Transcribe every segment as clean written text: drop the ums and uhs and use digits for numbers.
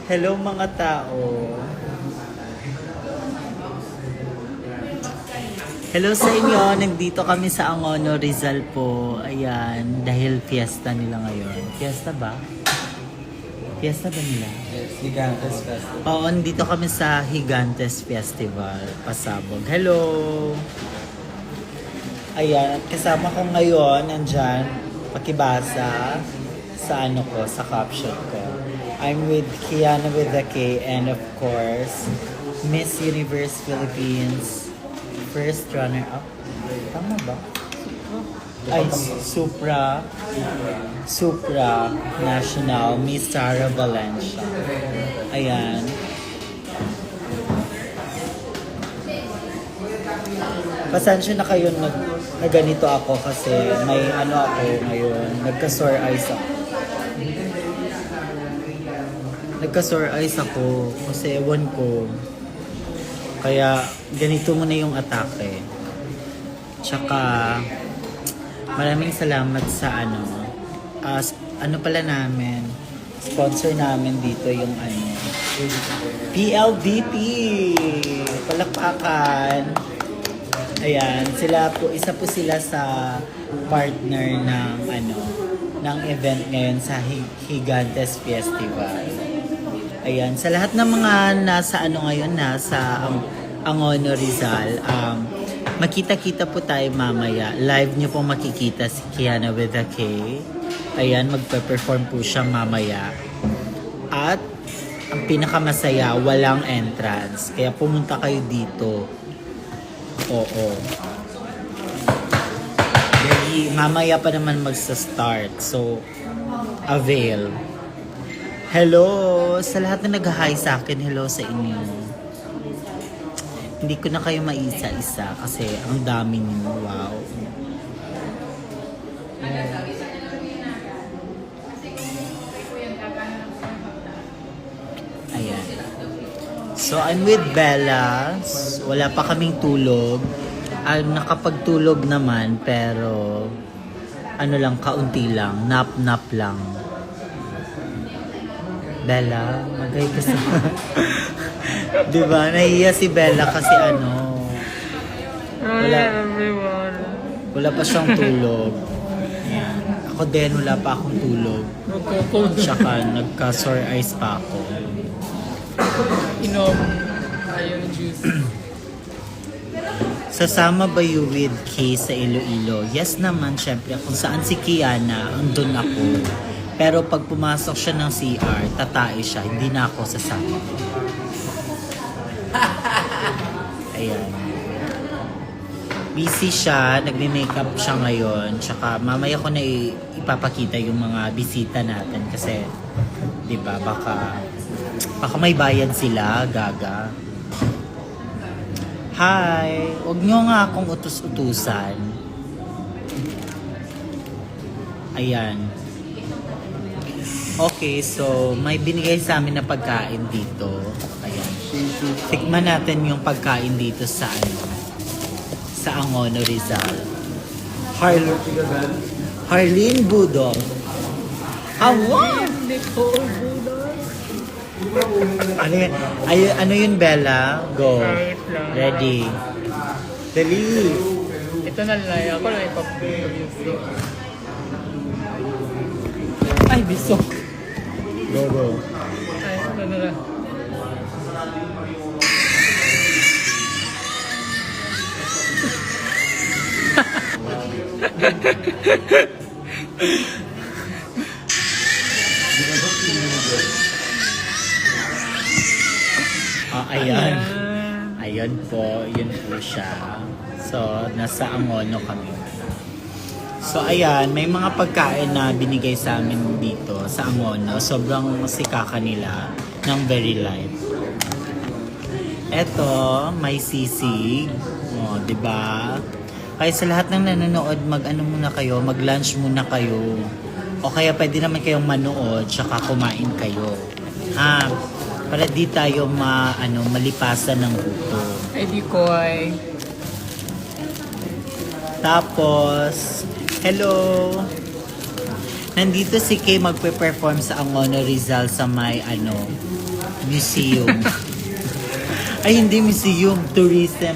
Hello mga tao. Hello sa inyo. Nandito kami sa Angono, Rizal po. Ayan, dahil fiesta nila ngayon. Fiesta ba? Fiesta ba nila? Yes, Gigantes Festival. Oo, nandito kami sa Gigantes Festival, Pasabog. Hello! Ayan, at kasama ko ngayon, nandyan, pakibasa sa ano ko, sa caption ko. I'm with Kiana with the K and of course, Miss Universe Philippines first runner-up. Tama ba? Ay, Supra National Miss Sara Valencia. Ayan. Pasensya na kayo na ganito ako kasi may ano ako ngayon, nagka-sore eyes ako. Nagka-sore eyes ako kasi ewan ko. Kaya ganito muna yung atake. Tsaka maraming salamat sa ano pala namin, sponsor namin dito yung PLDT. Palakpakan. Ayan, isa po sila sa partner ng event ngayon sa Gigantes Festival. Ayan, sa lahat ng mga nasa nasa Angono, Rizal, makita-kita po tayo mamaya. Live niyo po makikita si Kiana with a K. Ayan, magpe-perform po siya mamaya. At ang pinakamasaya, walang entrance. Kaya pumunta kayo dito. Oo. Dahil mamaya pa naman magsa-start. So, avail. Hello! Sa lahat na nag-hi sa akin, hello sa inyo. Hindi ko na kayo maisa-isa kasi ang dami ninyo. Wow. Ayan. So, I'm with Bella. Wala pa kaming tulog. Nakapagtulog naman, pero kaunti lang. Nap-nap lang. Bella, magay ka sa... Diba? Nahiya si Bella kasi wala pa siyang tulog. Ayan. Ako din, wala pa akong tulog. Tsaka nagka-sore eyes pa ako. Inom. Ayaw ng juice. Sasama ba you with Kay sa Iloilo? Yes naman, syempre. Kung saan si Kiana, andun ako. Pero pag pumasok siya ng CR, tatae siya. Hindi na ako sasama. Ayan. Busy siya. Nagme-makeup siya ngayon. Tsaka mamaya ko na ipapakita yung mga bisita natin. Kasi, di ba, baka may bayad sila, gaga. Hi! Huwag nyo nga akong utus-utusan. Ayan. Okay, so may binigay sa amin na pagkain dito. Ayan. Tikman natin yung pagkain dito sa Angono, Rizal. Harleen Budong. Hawa! Ano yun, Bella? Go. Ready. Dali. Ito na lang. Ako lang ipapagod. Ay, bisok. Go. Ay, ito na lang. Ayan. Ayan po. Yun po siya. So, nasa Angono kami. So, ayan. May mga pagkain na binigay sa amin dito sa Angono. Sobrang sikaka nila ng Very Life. Eto, may sisig. O, diba? Kaya sa lahat ng nanonood, muna kayo, mag-lunch muna kayo. O kaya pwede naman kayong manood, tsaka kumain kayo. Para di tayo malipasan ng gutom. Ay, di ko ay. Tapos, hello! Nandito si Kay magpe-perform sa Angono Rizal sa may museum. Ay, hindi museum. Tourism.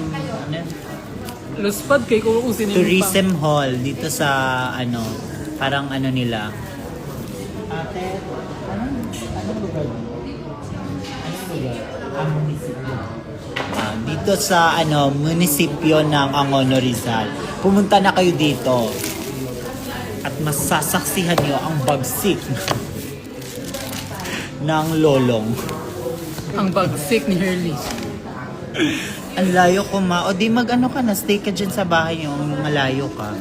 Luspad kay ko usin Tourism hall. Dito sa parang nila. Ate, anong lugar dito? Anong lugar? Munisipyo. Dito sa munisipyo ng Angono Rizal. Pumunta na kayo dito. At masasaksihan nyo ang bagsik ng lolong. Ang bagsik ni Hurley. Ang layo ko O di ka na, stay ka dyan sa bahay nyo, malayo ka.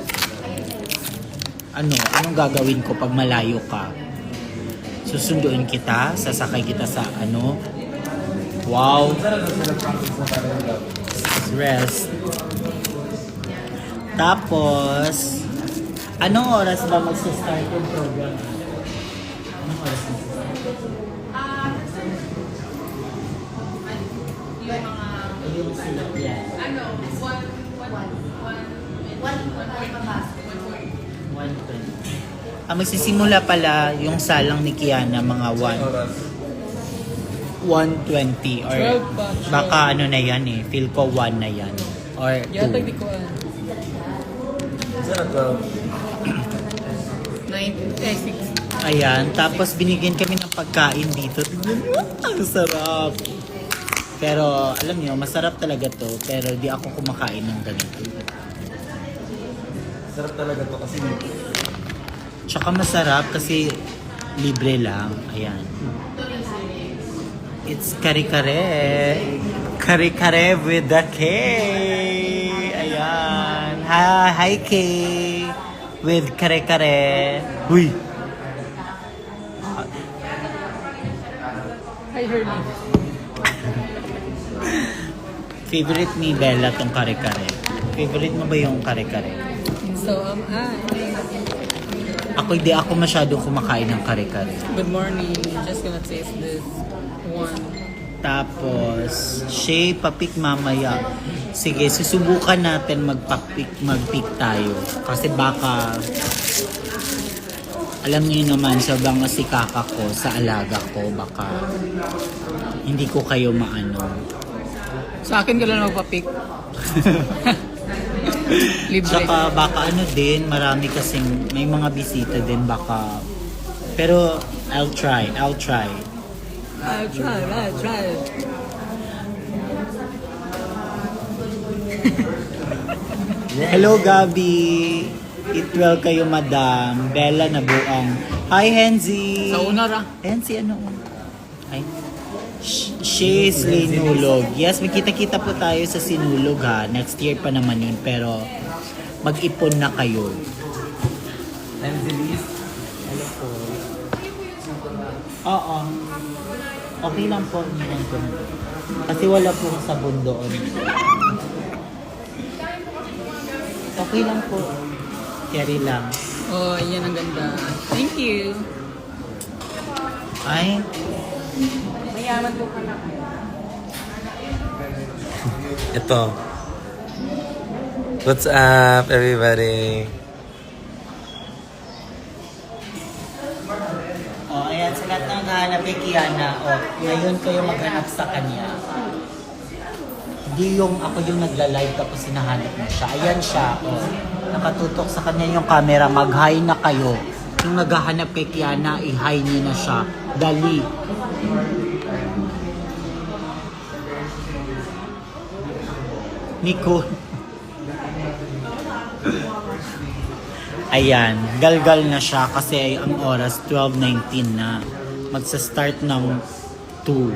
Anong gagawin ko pag malayo ka? Susunduin kita, sasakay kita sa Wow. Rest. Tapos, anong oras ba magsa-start yung program? Anong oras na? Yung sila yan. 1:20. Magsisimula pala yung salang ni Kiana mga 1:20 or 12 pa. baka na yan feel ko 1 na yan or 2. Yatag di ko 9, 6. Ayan, tapos binigyan kami ng pagkain dito. Tignan mo, ang sarap. Pero alam niyo, masarap talaga to, pero di ako kumakain ng ganito. Sarap talaga to kasi Tsaka masarap kasi libre lang. Ayan. It's kare-kare. Kare-kare with the K. Ayan. Hi, K. With kare-kare. Uy. Hi Hurley. Favorite ni Bella tong kare-kare. Favorite mo ba yung kare-kare? So am I. Hindi ako masyadong kumakain ng kare-kare. Good morning. Just gonna taste this one. Tapos, Shay, papik mamaya. Sige, susubukan natin mag-pick tayo. Kasi baka, alam niyo naman, sobrang masikaka ko sa alaga ko. Baka, hindi ko kayo Sa akin ka lang magpa-pick. Libre. Tsaka baka din, marami kasing, may mga bisita din baka. Pero, I'll try. I'll try. Hello, Gabi. Eat well kayo, madam. Bella na buang. Hi, Henzi. Sa una ra. Henzi, Ay. Shay Sinulog. Yes, magkita-kita po tayo sa Sinulog Next year pa naman yun. Pero, mag-ipon na kayo. Angelis. Hello po. Oo. Okay lang po. Iniwan ko na. Kasi wala po sabon doon. Okay lang po. Carry lang. Oh, yan ang ganda. Thank you. Ay. Mayaman po ka na. Ito. What's up, everybody? Ayan, sa lahat ng naghahanap kay Kiana, ngayon kayo maghanap sa kanya. Hindi yung ako yung nagla-live tapos hinahanap mo siya. Ayan siya, nakatutok sa kanya yung camera, mag-hi na kayo. Yung naghahanap kay Kiana, i-hi niyo na siya. Dali. Nico. Ayan, galgal na siya kasi ang oras 12:19 na. Magsa-start ng 2.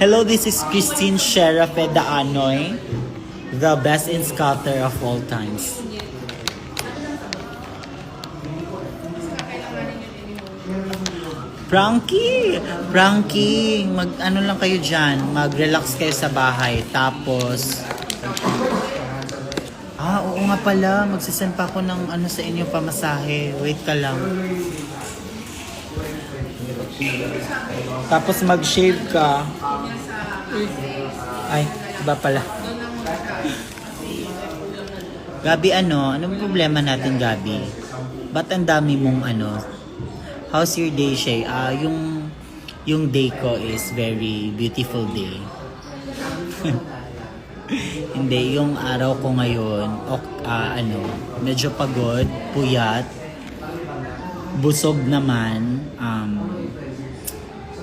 Hello, this is Christine Sherafe Daanoy, the best in scatter of all times. Frankie, mag-ano lang kayo dyan, mag-relax kayo sa bahay. Tapos, oo nga pala, magsisend pa ako ng sa inyo pamasahe. Wait ka lang. Tapos mag-shave ka. Ay, iba pala. Gabi, anong problema natin, Gabi? ba't ang dami mong ano? How's your day, Shay? Yung day ko is very beautiful day. Hindi, yung araw ko ngayon, medyo pagod, puyat, busog naman,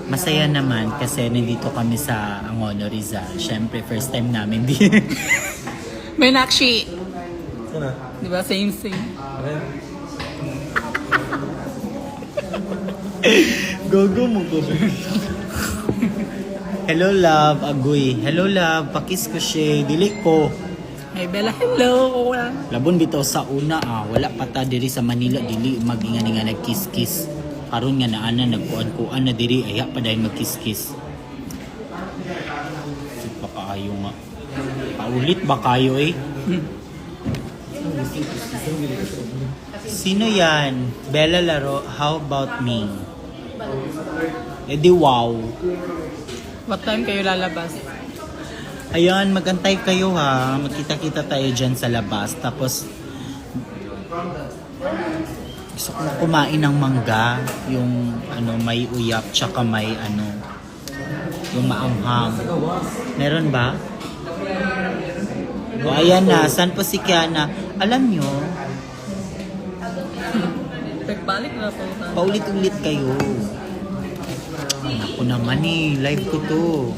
masaya naman kasi nandito kami sa Angono, Rizal. Siyempre, first time namin din. Meenakshi. Saan na? Di ba? Same. Gogo mo, gogo. Hello, love. Agoy. Hello, love. Pakis ko siya. Dili ko. Hey, Bella. Hello. Labon bitaw sa una, wala pa ta diri sa Manila. Dili magingan nga nagkiss-kiss. Karon nga naana nagkuan-kuan na diri. Aya pa dahil magkiss-kiss. Pa kaayo nga. Paulit ba kayo eh? Sino yan? Bella Laro, how about me? Eh di wow. What time kayo lalabas? Ayan, magantay kayo ha. Magkita-kita tayo dyan sa labas. Tapos, gusto ko kumain ng mangga. Yung may uyap, tsaka may yung maanghang. Meron ba? O ayan na, saan po si Kiana? Alam nyo, Pagbalik na po. paulit-ulit kayo. Ako naman live ko to.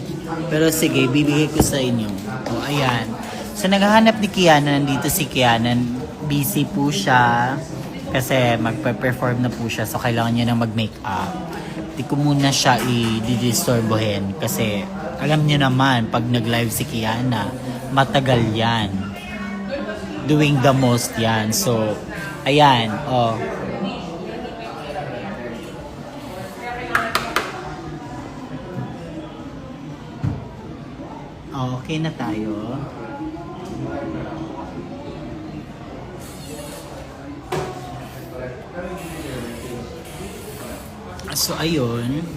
Pero sige, bibigay ko sa inyo. O ayan. Sa naghahanap ni Kiana, nandito si Kiana. Busy po siya. Kasi magpe-perform na po siya. So kailangan niya na mag-makeup. Di ko muna siya i-disturbohin. Kasi alam niyo naman, pag nag-live si Kiana, matagal yan. Doing the most yan. So, ayan. Oh. Okay na tayo. So, ayun.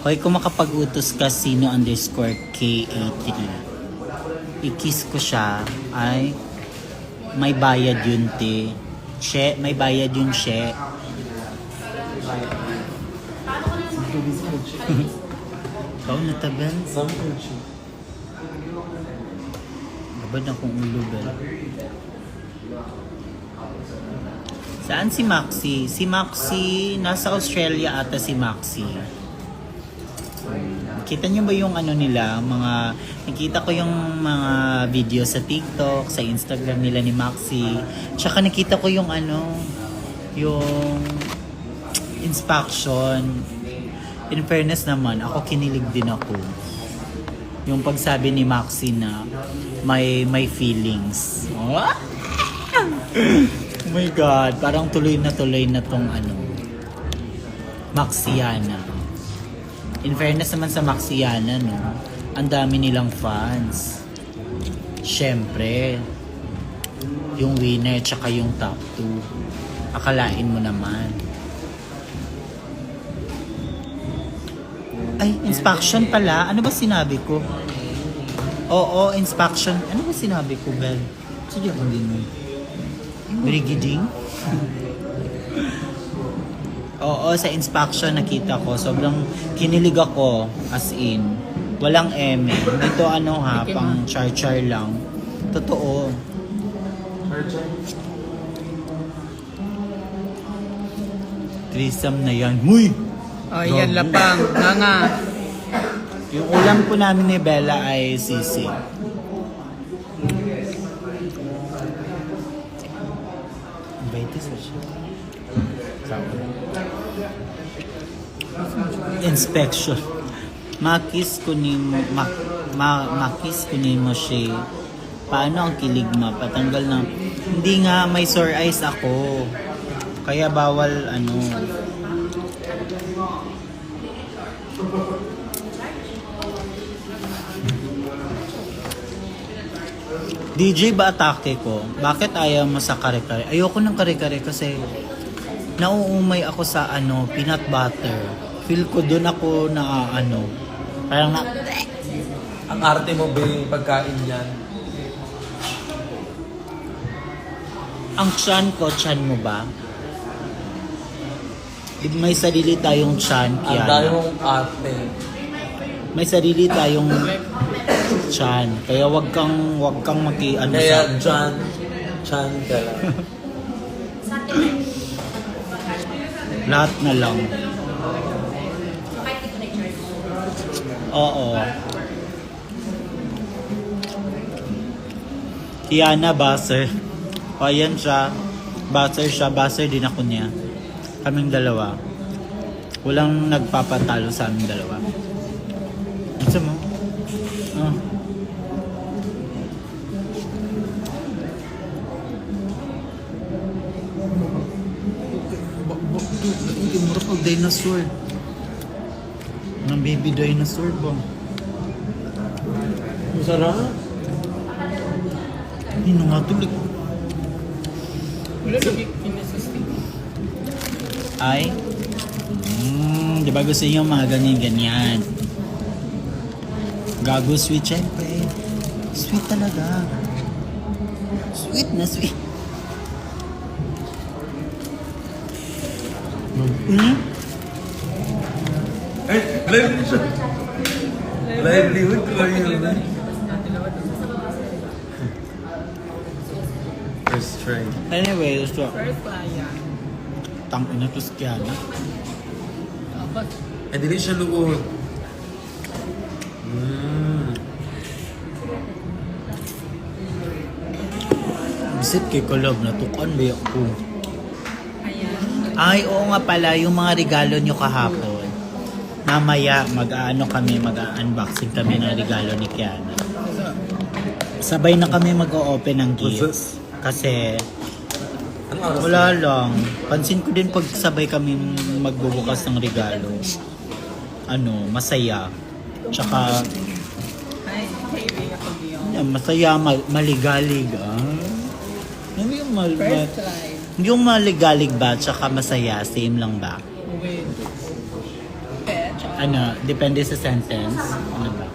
Hoy, kung makapag-utos ka sino_K83, i-kiss ko siya, ay may bayad yun, te. She, may bayad yun, she. Ikaw natagal? Babad akong ulo, bel. Saan si Maxi? Si Maxi, nasa Australia ata si Maxi. Kita niyo ba yung nila, nakita ko yung mga video sa TikTok, sa Instagram nila ni Maxi. Tsaka nakita ko yung yung inspection. In fairness naman, ako kinilig din ako. Yung pagsabi ni Maxi na may feelings. Oh? Oh my God, parang tuloy na tong Maxiana. In fairness naman sa Maxiana, no, ang dami nilang fans. Siyempre, yung winner tsaka yung top 2. Akalain mo naman. Ay, inspection pala. Ano ba sinabi ko? Oo, inspection. Ano ba sinabi ko, Bel? Sige ko din mo. Brigading? Oo, sa inspection nakita ko. Sobrang kinilig ako. As in. Walang eme. Ito pang char-char lang. Totoo. Threesome na yan. Huy! Oh, yan lapang. Nga. Yung ulam po namin ni Bella ay sisig. Inspection. Makis kunin mo siya. Paano ang kilig ma? Patanggal na. Hindi nga, may sore eyes ako. Kaya bawal DJ ba atake ko? Bakit ayaw mo sa kare-kare? Ayoko ng kare-kare kasi nauumay ako sa peanut butter. Feel ko doon ako na parang na... Ang arte mo ba yung pagkain yan? Ang chan ko, chan mo ba? May sarili tayong chan, Ang dami Kiana. mong ate. May sarili tayong chan. Kaya wag kang maki-ano Kaya sa... Chan ka lang. Lahat na lang. Oo. Kiana, buzzer. O, ayan siya. Buzzer siya. Buzzer din ako niya. Kaming dalawa. Walang nagpapatalo sa aming dalawa. Gusto mo? Oh. Hindi mo rin dinosaur. Ng baby dinosaur ba? Masarap. Hindi na nga tulik. Wala lagi kinasastig. Ay? Di ba gusto niyo mga ganyan-ganyan? Gago sweet, syempre. Sweet talaga. Sweet na sweet. Hmm? Ay, live din siya. Livelihood ko yun. First try. Anyway, so, First client. tangin na to si Kiana. Dapat. Eh, dili siya luod. Bisit kay Kolob, natukan ba ako? Ayan. Ay, oo nga pala, yung mga regalo nyo kahapon. Mamaya, mag-ano kami, mag-unboxing kami ng regalo ni Kiana. Sabay na kami mag-o-open ng gifts. Kasi, Anong oras? wala lang. Pansin ko din pag sabay kami magbubukas ng regalo. Ano, masaya. Tsaka, Hi, baby. Ako Dion. masaya, maligalig. Ano yung First try. yung maligalig ba, tsaka masaya, same lang ba? With pet. Ano, depende sa sentence. Ano ba?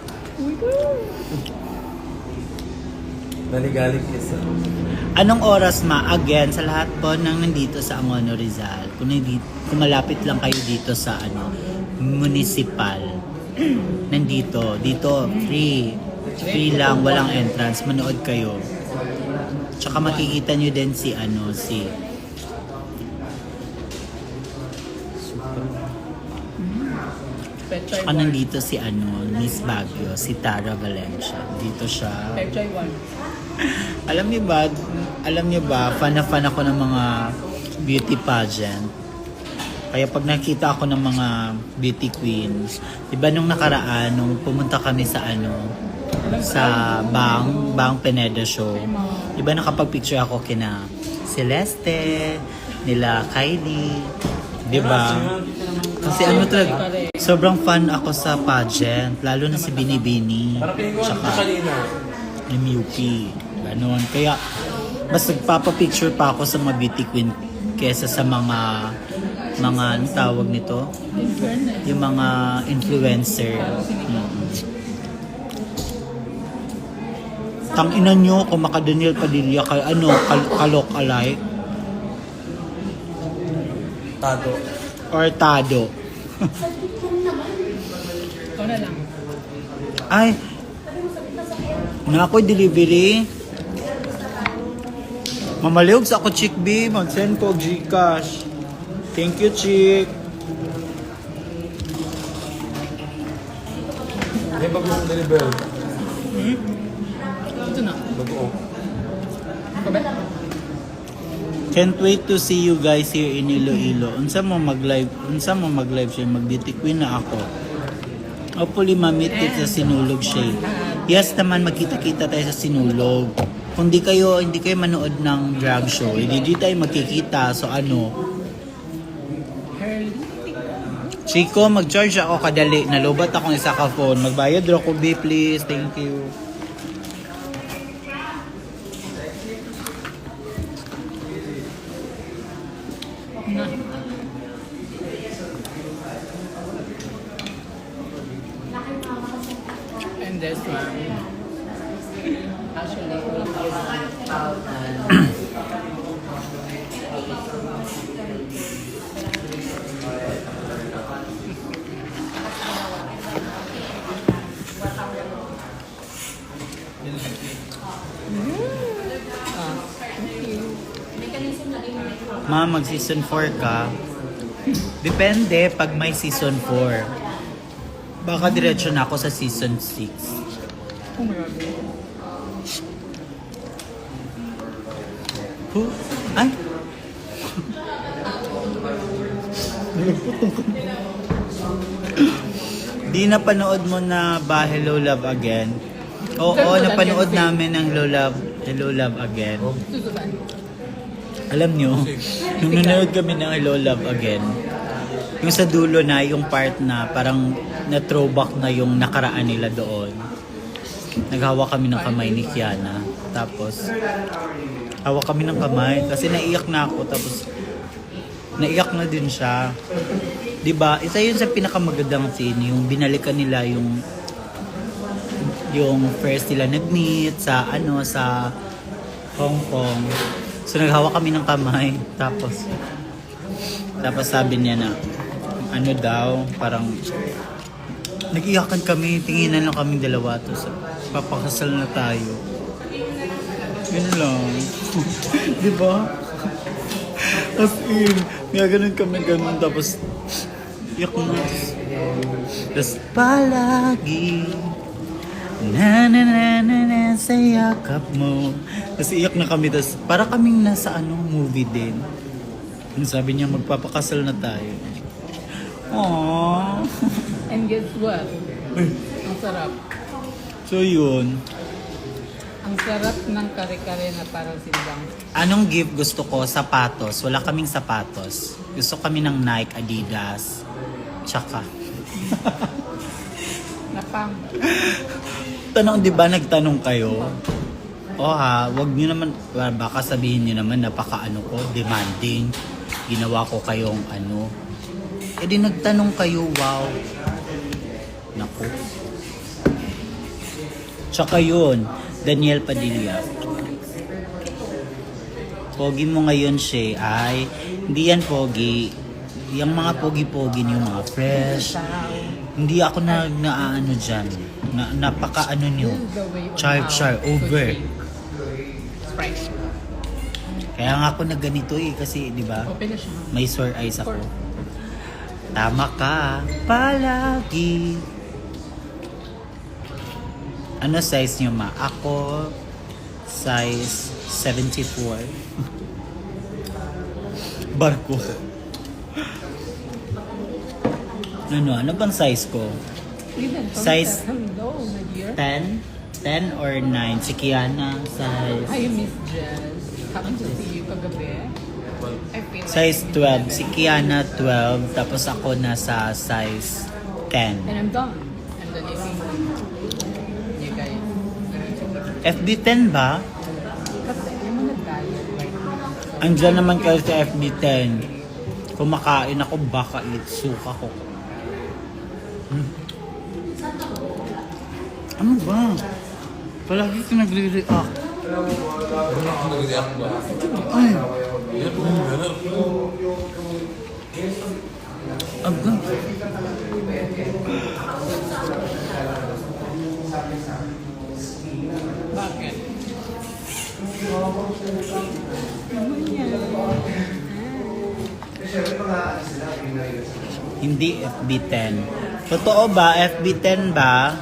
Naligalig isa. Anong oras ma? Again, sa lahat po nang nandito sa Angono Rizal, kung malapit lang kayo dito sa municipal, nandito, dito, free lang, walang entrance, manood kayo. Tsaka makikita nyo din si Pet try tsaka nandito si Miss Baguio, si Tara Valencia. Dito siya. Pet try 1. Alam niyo ba, fan na fan ako ng mga beauty pageant. Kaya pag nakita ako ng mga beauty queens, di ba nung nakaraan, nung pumunta kami sa sa Bang Pineda show, di ba nakapag-picture ako kina Celeste, nila Kylie, di ba? Kasi talaga, sobrang fan ako sa pageant, lalo na si Binibini, Parang pinagawa ko tsaka kanina. MUP, ganon. Kaya, mas nagpapapicture pa ako sa mga beauty queen kesa sa mga anong tawag nito? Yung mga influencer. Tanginan nyo kung maka Daniel Padilla kay kalok alike Tato. or Tado. Ikaw na lang. Ay, na ako delivery. Mamaliog sa ako, Chick B. Mag-send ko Gcash. Thank you, Chick. May bagong deliver. Ito na. Bago. Kabe? Can't wait to see you guys here in Iloilo. Unsa mo mag-live siya, mag-beauty queen na ako. Hopefully mamit kita sa Sinulog siya. Yes naman, magkita-kita tayo sa Sinulog. Kung hindi kayo manood ng drag show, hindi tayo magkikita. So Chico, mag-charge ako kadali. Nalubat akong isa ka phone. Magbayad ro ko, B, please. Thank you. And this one. Actually, Ma, mag season 4 ka. Depende pag may season 4. Baka diretso na ako sa season 6. Oh my God. Ay! Di napanood mo na ba Hello Love Again? Oo, napanood namin ng Hello Love Again. Susuban. Alam nyo, nung nanonood kami ng Hello Love Again, yung sa dulo na, yung part na parang na-throwback na yung nakaraan nila doon. Naghawa kami ng kamay ni Kiana. Tapos, hawak kami ng kamay kasi naiyak na ako. Tapos, naiyak na din siya. 'Di ba? Isa yun sa pinakamagandang scene, yung binalikan nila yung first nila nag-meet sa sa Hong Kong. So naghawak kami ng kamay, tapos sabi niya na daw, parang nag-iyakan kami, tinginan lang kami dalawa, tapos papakasal na tayo. Yun lang. 'Di ba? As in, ganun kami ganun, tapos iyak na. Tapos palagi na sa yakap mo. Tapos iyak na kami, tapos para kaming nasa movie din. Sabi niya magpapakasal na tayo. Aww. And guess what? Ang sarap. So yun. Ang sarap ng kare-kare na parang sinigang. Anong gift gusto ko? Sapatos. Wala kaming sapatos. Gusto kami ng Nike, Adidas. Tsaka. Napang. Tanong, di ba nagtanong kayo? Wag niyo naman, baka sabihin niyo naman ko, demanding. Ginawa ko kayong Eh di nagtanong kayo, wow. Naku. Tsaka yun, Daniel Padilla. Pogi mo ngayon siya ay, hindi yan pogi. Yung mga pogi-pogi yung mga fresh. Hindi ako naaano dyan. Napaka niyo. Char, over. Sprite. Kaya nga ako na ganito kasi, di ba? Open na siya. May sore eyes ako. Tama ka, palagi. Ano size niyo, ma? Ako, size 74. Barko. Ano bang size ko? Size Hello, my dear. 10? 10 or 9? Si Kiana, size... Hi, Miss Jess. Happy to see you kagabi. I feel Size like 12. Si Kiana 12. Tapos ako nasa size 10. And I'm done. I'm done eating. You guys. FB 10 ba? Kasi yung mga diet right now. Andiyan naman kayo sa FB 10. Kumakain ako, baka suka ko. Ano ba? Palagi ka nagre-react. Ay. Aga. Bakit? Hindi FB 10. Totoo ba? FB 10 ba?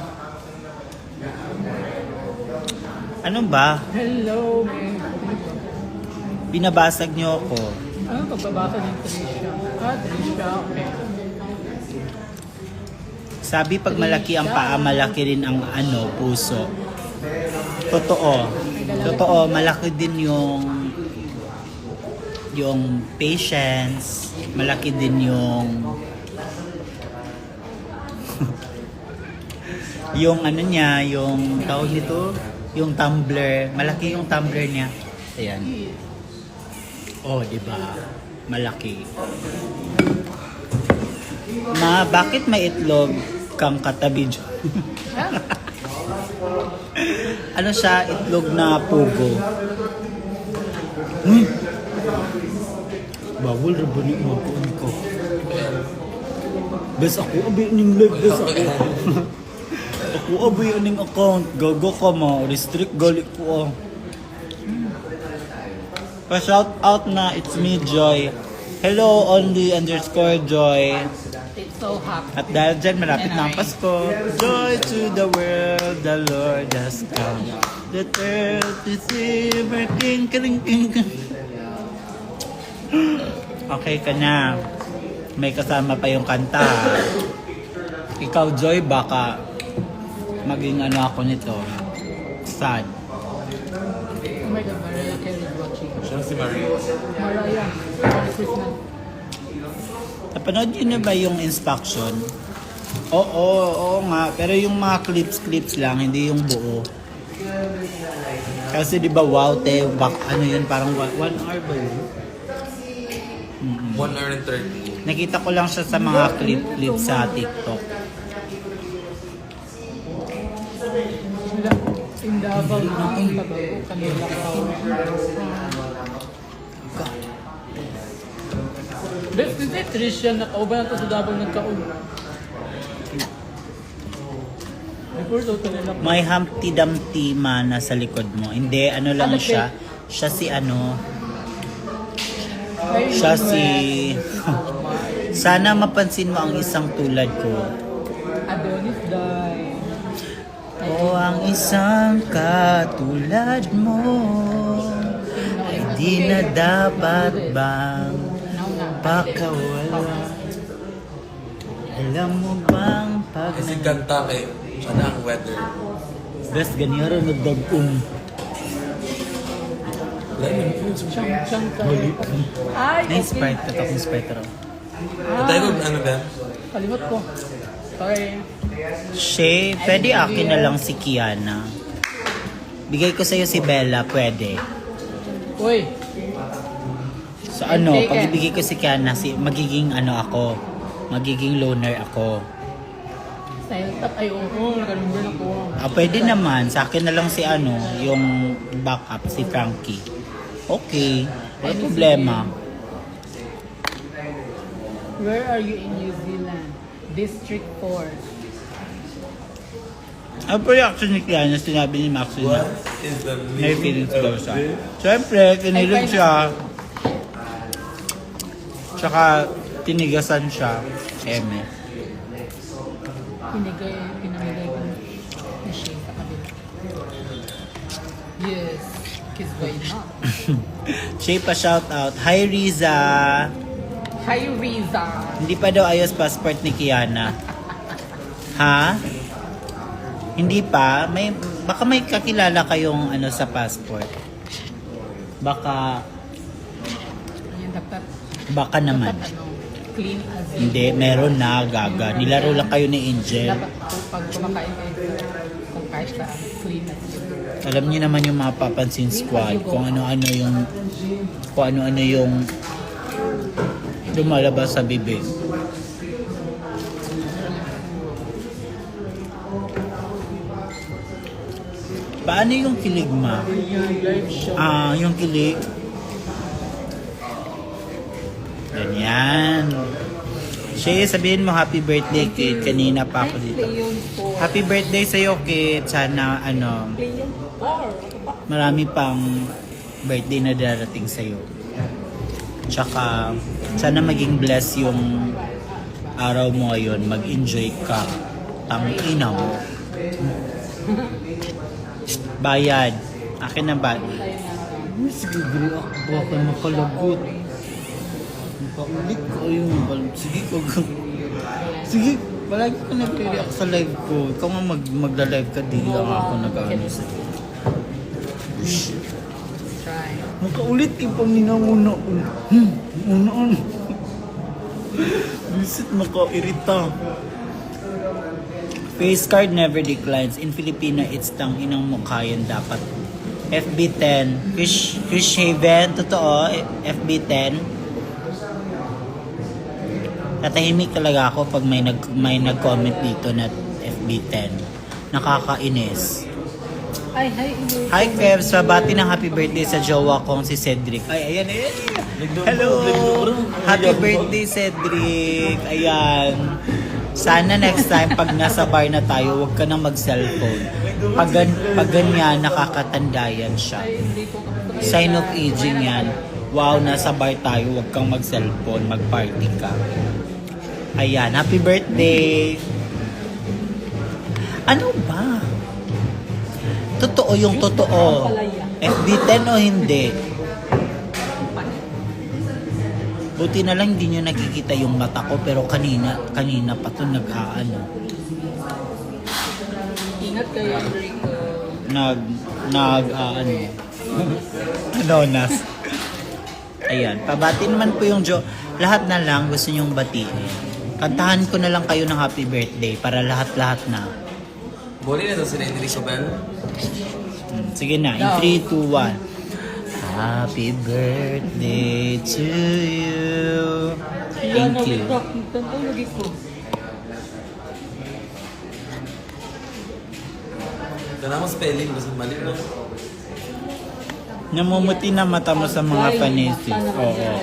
Ano ba? Hello, man. Binabasag niyo ako. Ano pagbabasa ng Trisha? Trisha, okay. Sabi pag malaki ang paa, malaki rin ang puso. Totoo. Totoo, malaki din yung patience, malaki din yung yung niya, yung tawag nito, yung tumbler, malaki yung tumbler niya. Ayan. Oh, di ba? Malaki. Ma, bakit may itlog kang katabi dyan? Ano siya? Itlog na pugo. Bawal rin ba ni mag-on ko? Bes ako, abi ning live, bes ako. Ako, abi ning account. Gago ka ma. Restrict gali ko Pa-shout out na, it's me, Joy. Hello, only _Joy. It's so happy. At dahil dyan, malapit And na ang I- Pasko. Joy to the world, the Lord has come. The earth is working, kaling. Okay ka na. May kasama pa yung kanta. Ikaw, Joy, baka maging ano ako nito. Sad. Oh my God, Mariah Carey is watching. Siya si Maria. Mariah, Merry Christmas. Napanood niyo na ba yung instruction? Oo nga. Pero yung mga clips lang, hindi yung buo. Kasi di ba wow, ano yun, parang 1 hour ba yun? 1 hour and 30. Nakita ko lang siya sa mga clip sa TikTok. Sila, in Davao na ang tabago kanila kao. Best is it, Trisha, nakauban na to sa Davao nagkaon. Before daw ito nila. May Humpty Dumpty man na sa likod mo. Hindi, ano lang siya. Siya si ano. Siya si... Sana mapansin mo ang isang tulad ko. Adonis die. O ang isang katulad mo ay di na dapat bang pakawala. Alam mo bang pag Kasi kanta kay ano ang weather. best ganyara nagdag-um. Lemon fruits. Chang kayo. Ay, Na-inspired ka akong Sprite raw. Patay ko ano ba? Kalimot ko. Sorry. Shay, pwede akin na lang si Kiana. Bigay ko sa'yo si Bella, pwede. Uy, So ano, pag ibigay ko si Kiana, magiging ano ako, magiging loner ako. style tap. Ay, oo. Nagaling din ako. Pwede naman, sa akin na lang si ano, yung backup, si Frankie. Okay, wala problema. Where are you in New Zealand? District 4. Ano po yung action ni Kiana, sinabi ni Max na What is the may meaning feelings daw of siya. this? Siyempre, kinilig siya. Tsaka, tinigasan siya. Eme. Pinamigay ko na siya sa kabila. Yes. Kiss by now. Shay pa shout out. Hi Riza! Hi, Riza. Hindi pa daw ayos passport ni Kiana. Ha? Hindi pa? Baka may kakilala kayong ano sa passport. Baka Ayan, dapat naman. ano, clean as in. Hindi, meron na, gaga. Nilaro lang kayo ni Angel. Dapat pag kumakain kayo, kung kahit saan, clean as in. Alam niyo naman yung mga papansin squad, kung ano-ano yung lumalabas sa bibig. Paano yung kilig, ma? Live show. Yung kilig. Ganyan. Shay, sabihin mo happy birthday, kid. Kanina pa ako dito. Happy birthday sa'yo, kid. Sana, marami pang birthday na darating sa'yo. Tsaka, sana maging bless yung araw mo ngayon. Mag-enjoy ka. Tangina mo. Bayad. Akin na ba? Sige, bro. Ako ka makalagot. Makaulit ko yung sige ko. Sige, palagi ko nag-react sa live ko. Ikaw nga magla-live ka, di lang ako nag-ano sa'yo. Shit. Try. Makaulit yung paminanguna ko. Una-una. Bisit, makairita. Face card never declines. In Filipino, it's tang inang mukha yan dapat. FB10. Chris Haven, totoo. FB10. Tatahimik talaga ako pag may nag-comment dito na FB10. Nakakainis. Ay, hi. Hi Kev, sabati ng happy birthday sa jowa kong si Cedric. Ay, ayan. Hello! Happy birthday Cedric. Ayan. Sana next time pag nasa bar na tayo, huwag ka nang mag-cellphone. Pag ganyan, nakakatanda yan siya. Ay, hindi ko kapag Sign of aging yan. Wow, nasa bar tayo, huwag kang mag-cellphone, mag-party ka. Ayan, happy birthday! Ano ba? Totoo yung totoo. FB10 o hindi? Buti na lang hindi nyo nakikita yung mata ko, pero kanina pa to nag-aano. Ingat kayo, Rico. Ano? Anonas. Ayan, pabati naman po yung lahat na lang gusto nyong batiin. Kantahan ko na lang kayo ng happy birthday para lahat-lahat na. Boli na to sila yung Isabel. Sige na, in 3, 2, 1. Happy birthday to you. Thank you. Tanto lagi ko. Kaya mo spelling, basta mali na. Namumuti na mata mo sa mga panisi. Oo.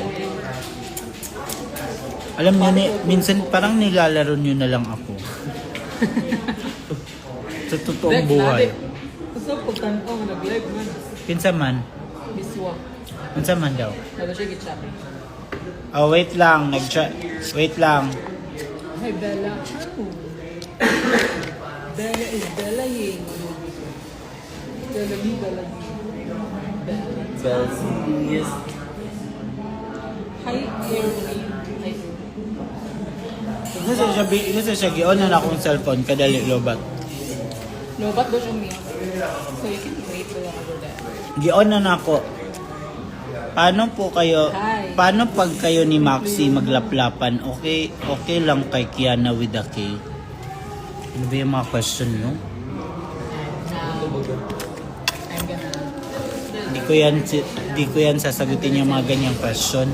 Alam niyo, minsan parang nilalaro niyo na lang ako. Sa totoong buhay. Gusto ko tanong, nag-live man. Pinsa man? Biswa. Pinsa man daw? Nado siya gitsa. Oh, wait lang. Wait lang. Ay, Bella. Ano? Bella is Bella Ying. Bella Ying, Bella Ying. Bella. Yes. Hi, Airway. Hi. Gusto siya gion na akong cellphone kadali lobat. Lobat daw siya miya. So you can wait for the other day. Gion na nako. Paano po kayo? Hi. Paano pag kayo ni Maxi maglaplapan? Okay lang kay Kiana with the K. Ano ba yung mga question nyo? I'm gonna... Di ko yan sasagutin yung mga ganyang question.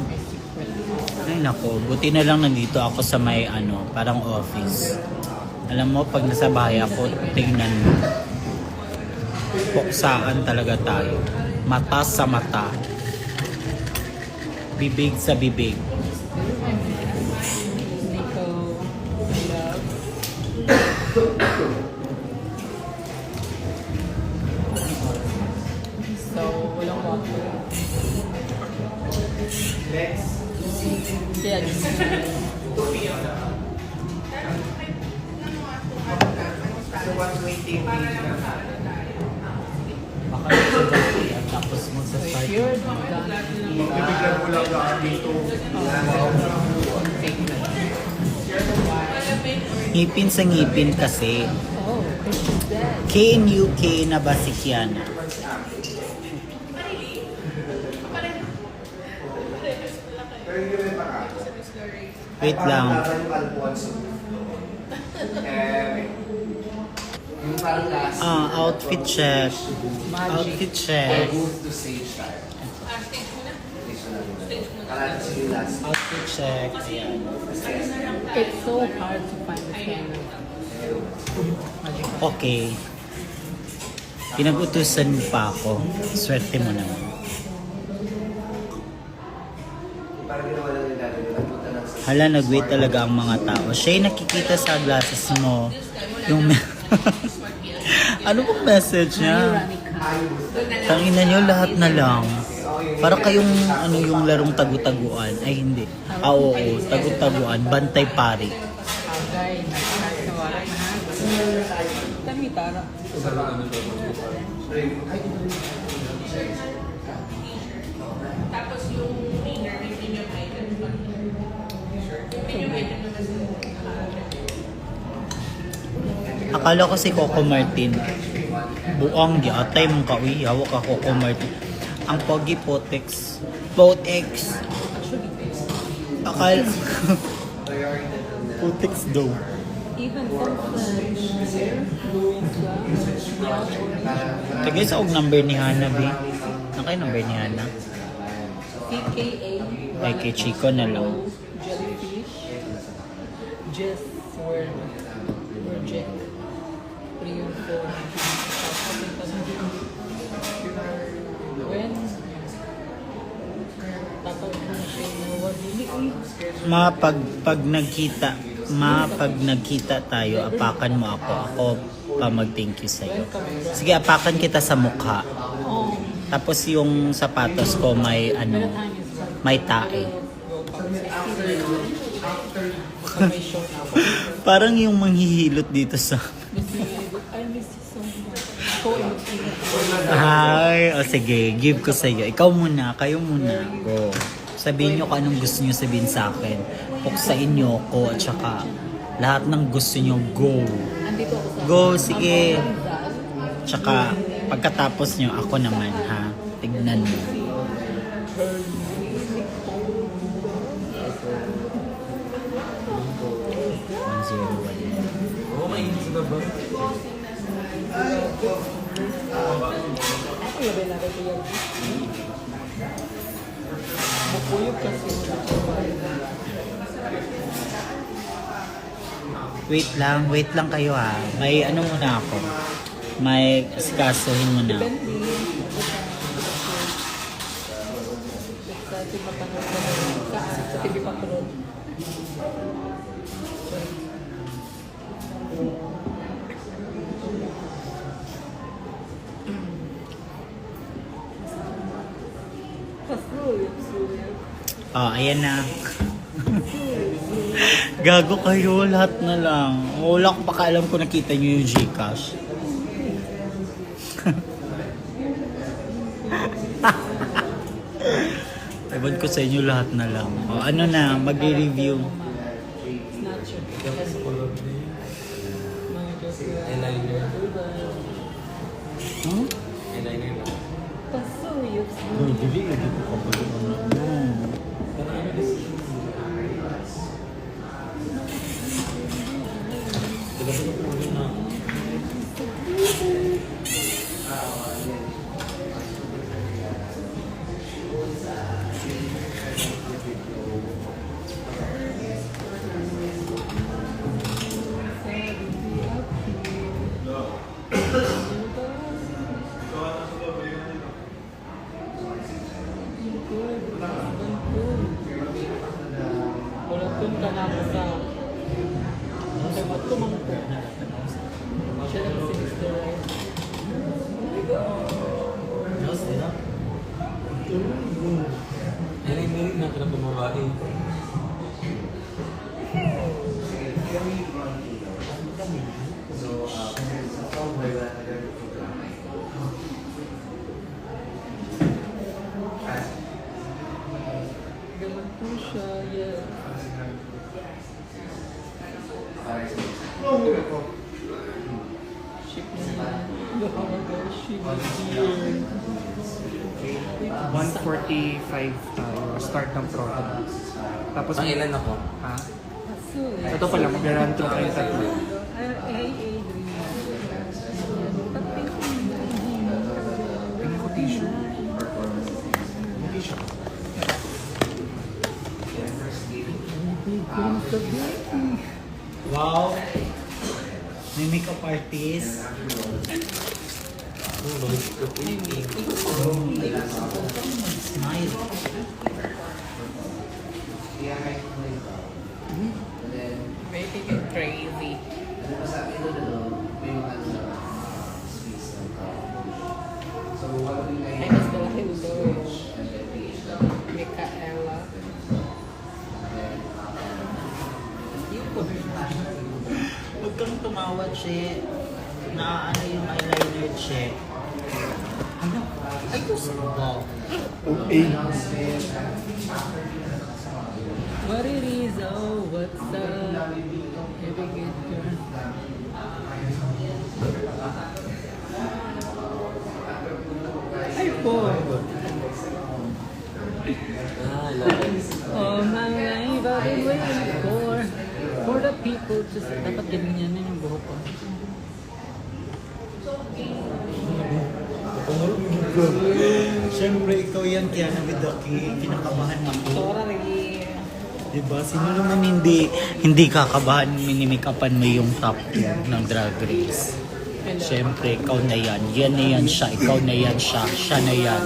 Ay nako, buti na lang nandito ako sa may parang office. Alam mo, pag nasa bahay ako, tingnan mo. Puksaan talaga tayo. Mata sa mata. Bibig sa bibig. Nico, love. So, walang water. Kaya, Baka at tapos so if magsa-start. you're done, Ngipin sa ngipin kasi. oh, it's dead. KNUK na ba si Kiana? Wait lang. Outfit check. Outfit check. Outfit check. Ayan. It's so hard to find this kind of Okay. Pinag-utusan mo pa ako. Swerte mo naman. Hala, nag-wait talaga ang mga tao. Shay, nakikita sa glasses mo yung... ano pong message niya? Tangina nyo, lahat na lang. Para kayong yung larong tagu-taguan. Ay, hindi. Oo, tagu-taguan. Bantay pari. agay na warak na kami tara. Akala ko si Coco Martin. Buang di atay mong kauyaw ka Coco Martin. Ang pogi Potex. Potex. Akala Potex daw. Even Tagay sa og number ni Hana, B. Nakay number ni Hana. CKA Ay, kay Chico na lang. jellyfish just word project 3 or 4 when tatawag na siya na wadili pag nagkita tayo, apakan mo ako pa mag-thank you sa'yo. Sige, apakan kita sa mukha. oh Tapos yung sapatos ko may ano, may tae. May show na ako. Parang yung manghihilot dito sa... I miss you so much. Go Ay, o sige, give ko sa iyo. Ikaw muna, kayo muna. Go. Sabihin nyo kung anong gusto nyo sabihin sa akin. Puksain nyo ko at saka lahat ng gusto nyo, go. Andito ako sa... Go, sige. Tsaka pagkatapos nyo, ako naman ha. Tignan mo. 101. Oo, mainit sa baba. Ako labi na rin yan. Bukuyog kasi. Wait lang kayo ha. May ano muna ako. May asikasuhin muna ako. Depende. Sa ating mapanood na sa TV Patrol. Oh, ayan na. Gago kayo, lahat na lang. Wala ko pakaalam kung nakita nyo yung Gcash. Ewan ko sa inyo lahat na lang. O, ano na, mag-review. Snatcher. Eyeliner. Hmm? Eyeliner lang. Pasuyok. Dili, hindi ko kabalik. Wala kong kanama sa... Dapat tumangko. Siya lang si Mr. Right. Eyeliner na ka na bumabae. Gaman po siya, yeah. Ship na. Ship here. 145 start ng product. Tapos, Ang ilan ako? ha? Pasuyok. Ito pala, mag-run through kayo tatlo. Hey, Adrian. Tingnan ko tissue. Tissue. Wow! May makeup artist. Smile. Making it crazy. Ay, mas dala hello. Micaela. Huwag kang tumawa, Che. Na ano yung eyeliner, Che. Ano? Ay, gusto mo. Wow. What it is, oh, what's up? Every good girl. Ay po. Ah, love. All my life I've been waiting for the people to say. Dapat ganyan na yung buhok ko. Siyempre, ikaw yan, Kiana Bidoki. Kinakabahan ako. Sorry. Diba? Sino naman hindi kakabahan minimikapan mo yung top 2 ng Drag Race? Siyempre, ikaw na yan. Yan na yan siya. Ikaw na yan siya. Siya na yan.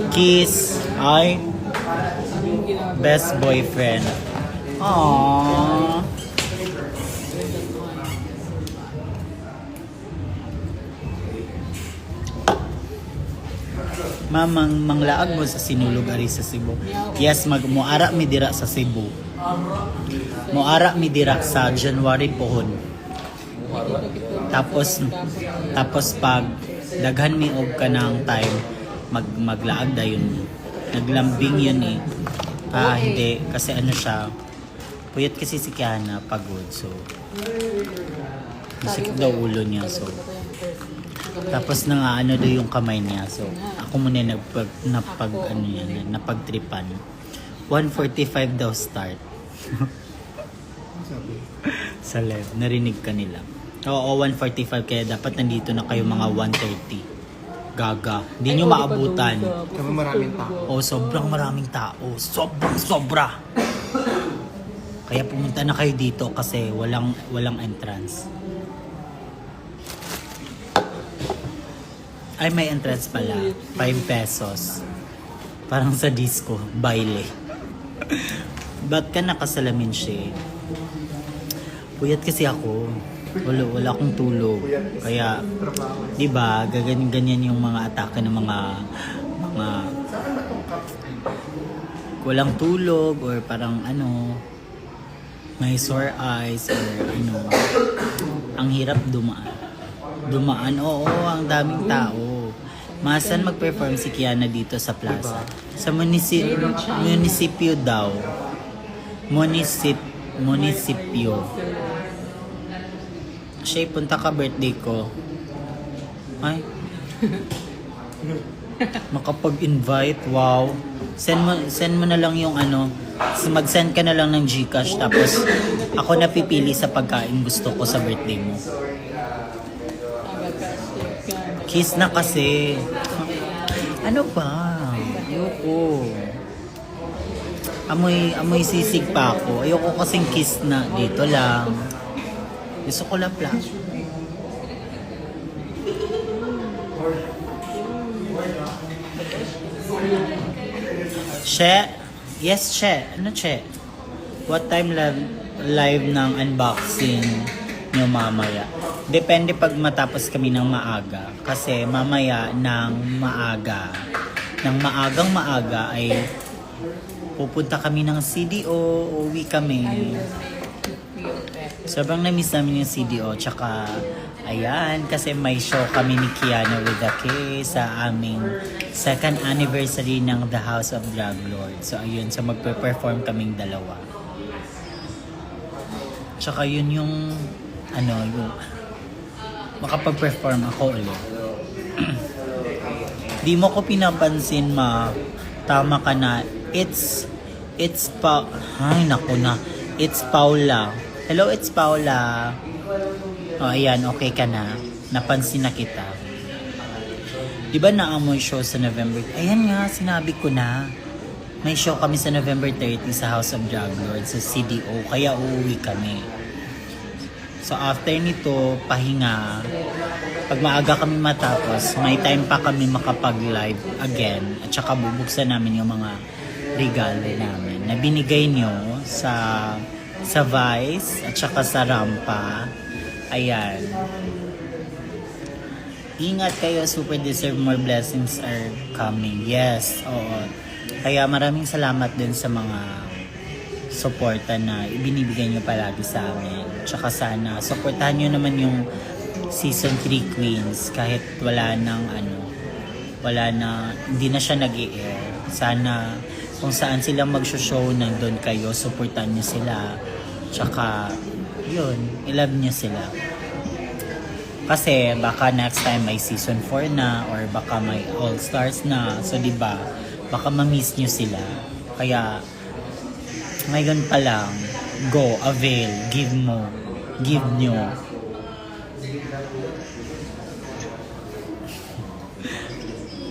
Kiss ay Yung ginagawa. best boyfriend. Aww. Mamang manglaag mo sa sinulog ari sa Cebu. Yes, muara mi dira sa Cebu. Muara mi dira sa January pohon. Tapos pag daghan mi og kanang time maglaag dayon. Naglambing yun eh. Hindi kasi ano siya. Puyat kasi si Kiana pagod so masakit daw ulo niya so tapos na nga ano daw yung kamay niya so ako muna napagtripan 1:45 daw start sa live narinig ka nila oo 1:45 kaya dapat nandito na kayo mga 1:30 gaga hindi nyo maabutan Kami maraming tao. sobrang maraming tao sobra kaya pumunta na kayo dito kasi walang entrance. Ay, may entrance pala. 5 pesos. Parang sa disco. Baile. Ba't ka nakasalamin siya? Puyat kasi ako. Wala akong tulog. Kaya, di ba, ganyan yung mga atake ng mga walang tulog or parang ano, may sore eyes or ano. Ang hirap dumaan, oo, ang daming tao. Masan mag-perform si Kiana dito sa plaza? Sa munisipyo daw. Munisipyo. Shay, punta ka birthday ko. Ay. Makapag-invite, wow. Send mo na lang yung ano. Mag-send ka na lang ng GCash tapos ako napipili sa pagkain gusto ko sa birthday mo. Kiss na kasi. Ano ba? Ayoko. Amoy sisig pa ako. Ayoko kasing kiss na dito lang. Gusto ko lapla. She? Yes, Che. Ano, Che? What time live ng unboxing nyo mamaya? Depende pag matapos kami ng maaga. Kasi mamaya ng maagang maaga ay pupunta kami ng CDO, uwi kami. Sobrang na-miss namin yung CDO. Tsaka, ayan, kasi may show kami ni Kiana with the K sa aming second anniversary ng The House of Drag Lord. So, ayun, so magpe-perform kaming dalawa. Tsaka yun yung, yung makapag-perform ako ulit. Di mo ko pinapansin, ma. Tama ka na. It's Paula. Hello, it's Paula. Oh, ayan, okay ka na. Napansin na kita. Di ba naamoy show sa November? Ayan nga, sinabi ko na. May show kami sa November 30 sa House of Drag Lord sa CDO. Kaya uuwi kami. So after nito, pahinga. Pag maaga kami matapos, may time pa kami makapag-live again. At saka bubuksan namin yung mga regalo namin na binigay nyo sa Vice at saka sa Rampa. Ayan. Ingat kayo, super deserve more blessings are coming. Yes, oo. Kaya maraming salamat din sa mga suporta na ibinibigay nyo palagi sa amin. Tsaka sana, supportahan nyo naman yung Season 3 Queens kahit hindi na siya nag-i-air. Sana, kung saan sila mag-show, nandun kayo, supportahan nyo sila. Tsaka, yun, i-love nyo sila. Kasi baka next time may season 4 na or baka may All Stars na. So, di ba baka ma-miss nyo sila. Kaya, ngayon pa lang, go, avail, give nyo.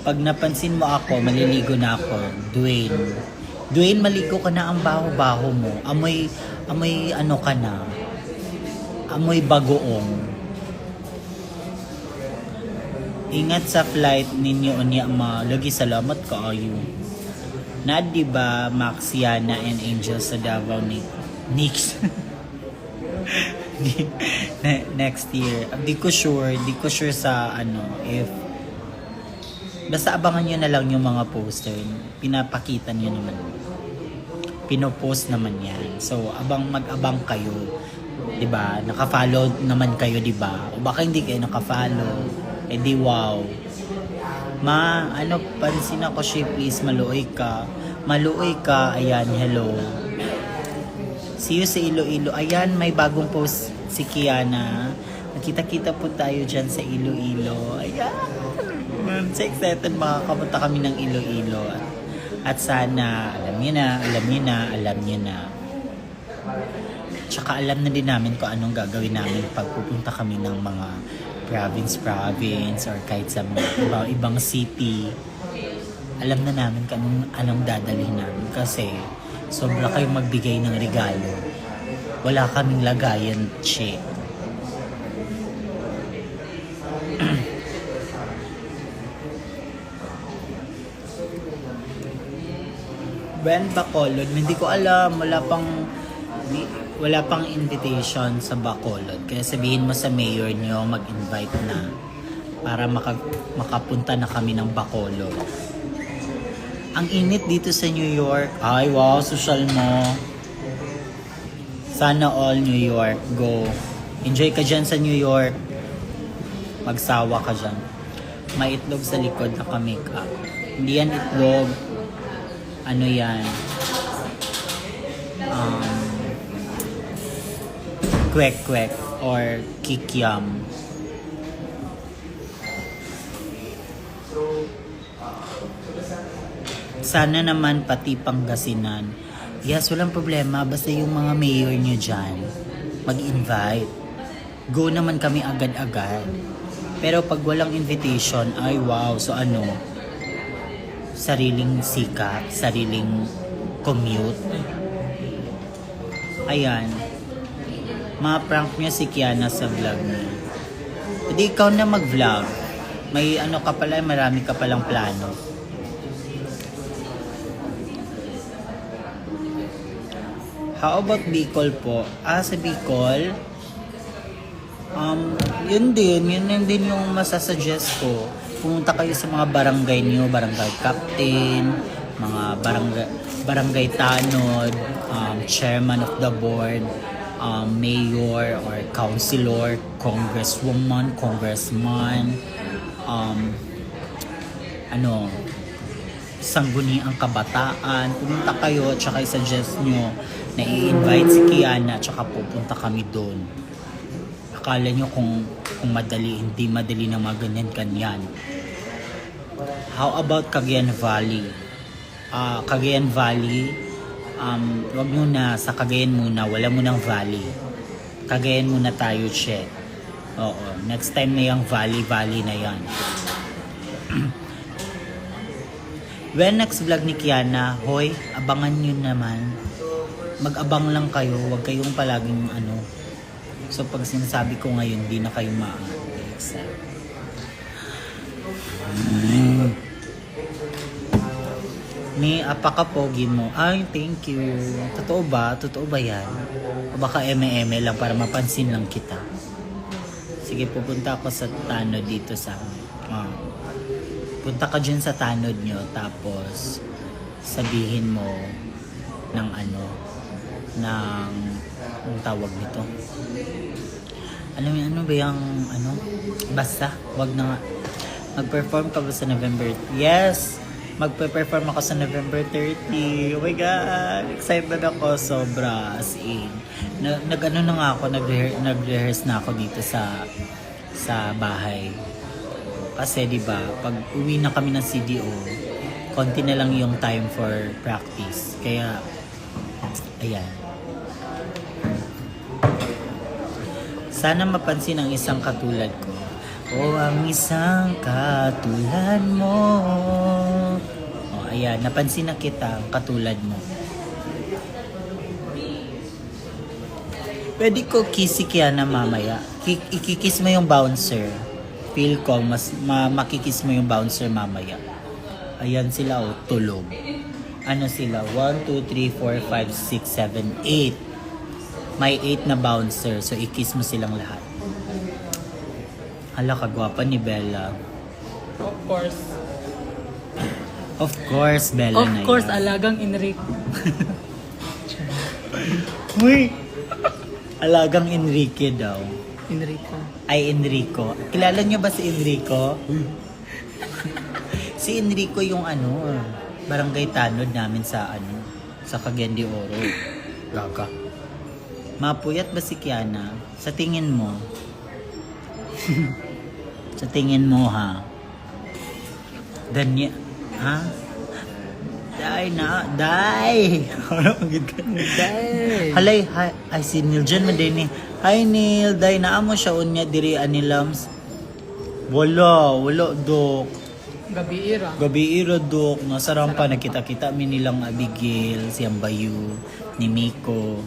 Pag napansin mo ako, maliligo na ako. Dwayne, maligo ka na, ang baho-baho mo. Amoy ano ka na. Amoy bagoong. Ingat sa flight ninyo unya ma. Lagi salamat kaayo. Na di ba Maxiana and Angel sa Davao next next year. Di ko sure sa if Basta abangan nyo na lang yung mga poster. Pinapakita nyo naman. Pinopost naman yan. So, mag-abang kayo. 'Di ba? Naka-follow naman kayo, 'di ba? O baka hindi kayo naka-follow. Eh di wow. Pansin ako, Shay, please, maluoy ka. Maluoy ka. Ayan, hello. See you sa Iloilo. Ayan, may bagong post si Kiana. Nakita-kita po tayo dyan sa Iloilo. Ayan. So excited, makakapunta kami ng Iloilo. At sana, alam niyo na. Tsaka alam na din namin kung anong gagawin namin pag pupunta kami ng mga province or kahit sa mga ibang city. Alam na namin kung anong dadalhin namin kasi sobra kayong magbigay ng regalo. Wala kaming lagayan, che. When Bacolod, hindi ko alam, wala pang invitation sa Bacolod. Kaya sabihin mo sa mayor nyo, mag-invite na para makapunta na kami ng Bacolod. Ang init dito sa New York. Ay, wow, social mo. Sana all New York. Go. Enjoy ka dyan sa New York. Magsawa ka dyan. May itlog sa likod na ka-make up. Hindi yan itlog. Ano yan? Kwek-kwek or kikiam. Sana naman pati Pangasinan. Yes, walang problema. Basta yung mga mayor nyo dyan, mag-invite. Go naman kami agad-agad. Pero pag walang invitation, ay wow. So ano? Sariling sikat, sariling commute. Ayan. Ma-prank niya si Kiana sa vlog niya. Hindi ikaw na mag-vlog. May ano ka pala, marami ka palang plano. How about Bicol po? Sa Bicol, yun din yung masasuggest ko. Pumunta kayo sa mga barangay niyo, barangay captain, mga barangay tanod, chairman of the board, mayor or councilor, congresswoman, congressman, sangguniang kabataan. Pumunta kayo at saka i-suggest nyo na i-invite si Kiana at saka pupunta kami doon. Akala nyo kung madali, hindi madali na mga ganyan-ganyan. How about Cagayan Valley? Cagayan Valley, wag nyo na, sa Cagayan muna, wala mo ng Valley. Cagayan muna tayo, che. Oo, next time na yung Valley na yan. When next vlog ni Kiana, hoy, abangan nyo naman. Mag-abang lang kayo, wag kayong palaging ano. So pag sinasabi ko ngayon, di na kayo ma-accept. Ni apaka-pogi mo. Ay, thank you. Totoo ba? Totoo ba yan? O baka eme-eme lang para mapansin lang kita. Sige, pupunta ako sa tanod dito sa punta ka dyan sa tanod nyo, tapos sabihin mo ng ng tawag nito. Ano ba yung basta, wag na nga. Mag-perform ka ba sa November? Yes! Magpe-perform ako sa November 30. Oh my God! Excited ako sobra, as in. Na nga ako, nag-rehearse na ako dito sa bahay. Kasi diba, pag uwi na kami ng CDO, konti na lang yung time for practice. Kaya, ayan. Sana mapansin ang isang katulad ko. O ang isang katulad mo. O ayan, napansin na kita ang katulad mo. Pwede ko kiss si Kiana mamaya. Ikikiss mo yung bouncer. Feel ko, makikiss mo yung bouncer mamaya. Ayan sila, tulog. Ano sila? 1, 2, 3, 4, 5, 6, 7, 8. May 8 na bouncer, so i-kiss mo silang lahat. Hala, kagwapa ni Bella. Of course. Of course, Bella Of na course, yan. alagang Enrique. Uy! Alagang Enrique daw. Enrico. Ay, Enrico. Kilala niyo ba si Enrico? Si Enrico yung barangay tanod namin sa sa Cagayan de Oro. Gaga. Mapuyat ba si Kiana? Sa tingin mo? Sa tingin mo, ha? Ha? Die! Dahil. Halay, ay si Neil dyan madini. Hi Neil, day na mo siya unya diri anilams. Wala, dok. Gabi ira. Dok. Nasa rampa nakita-kita mi nilang Abigail, si Ambayu, ni Miko.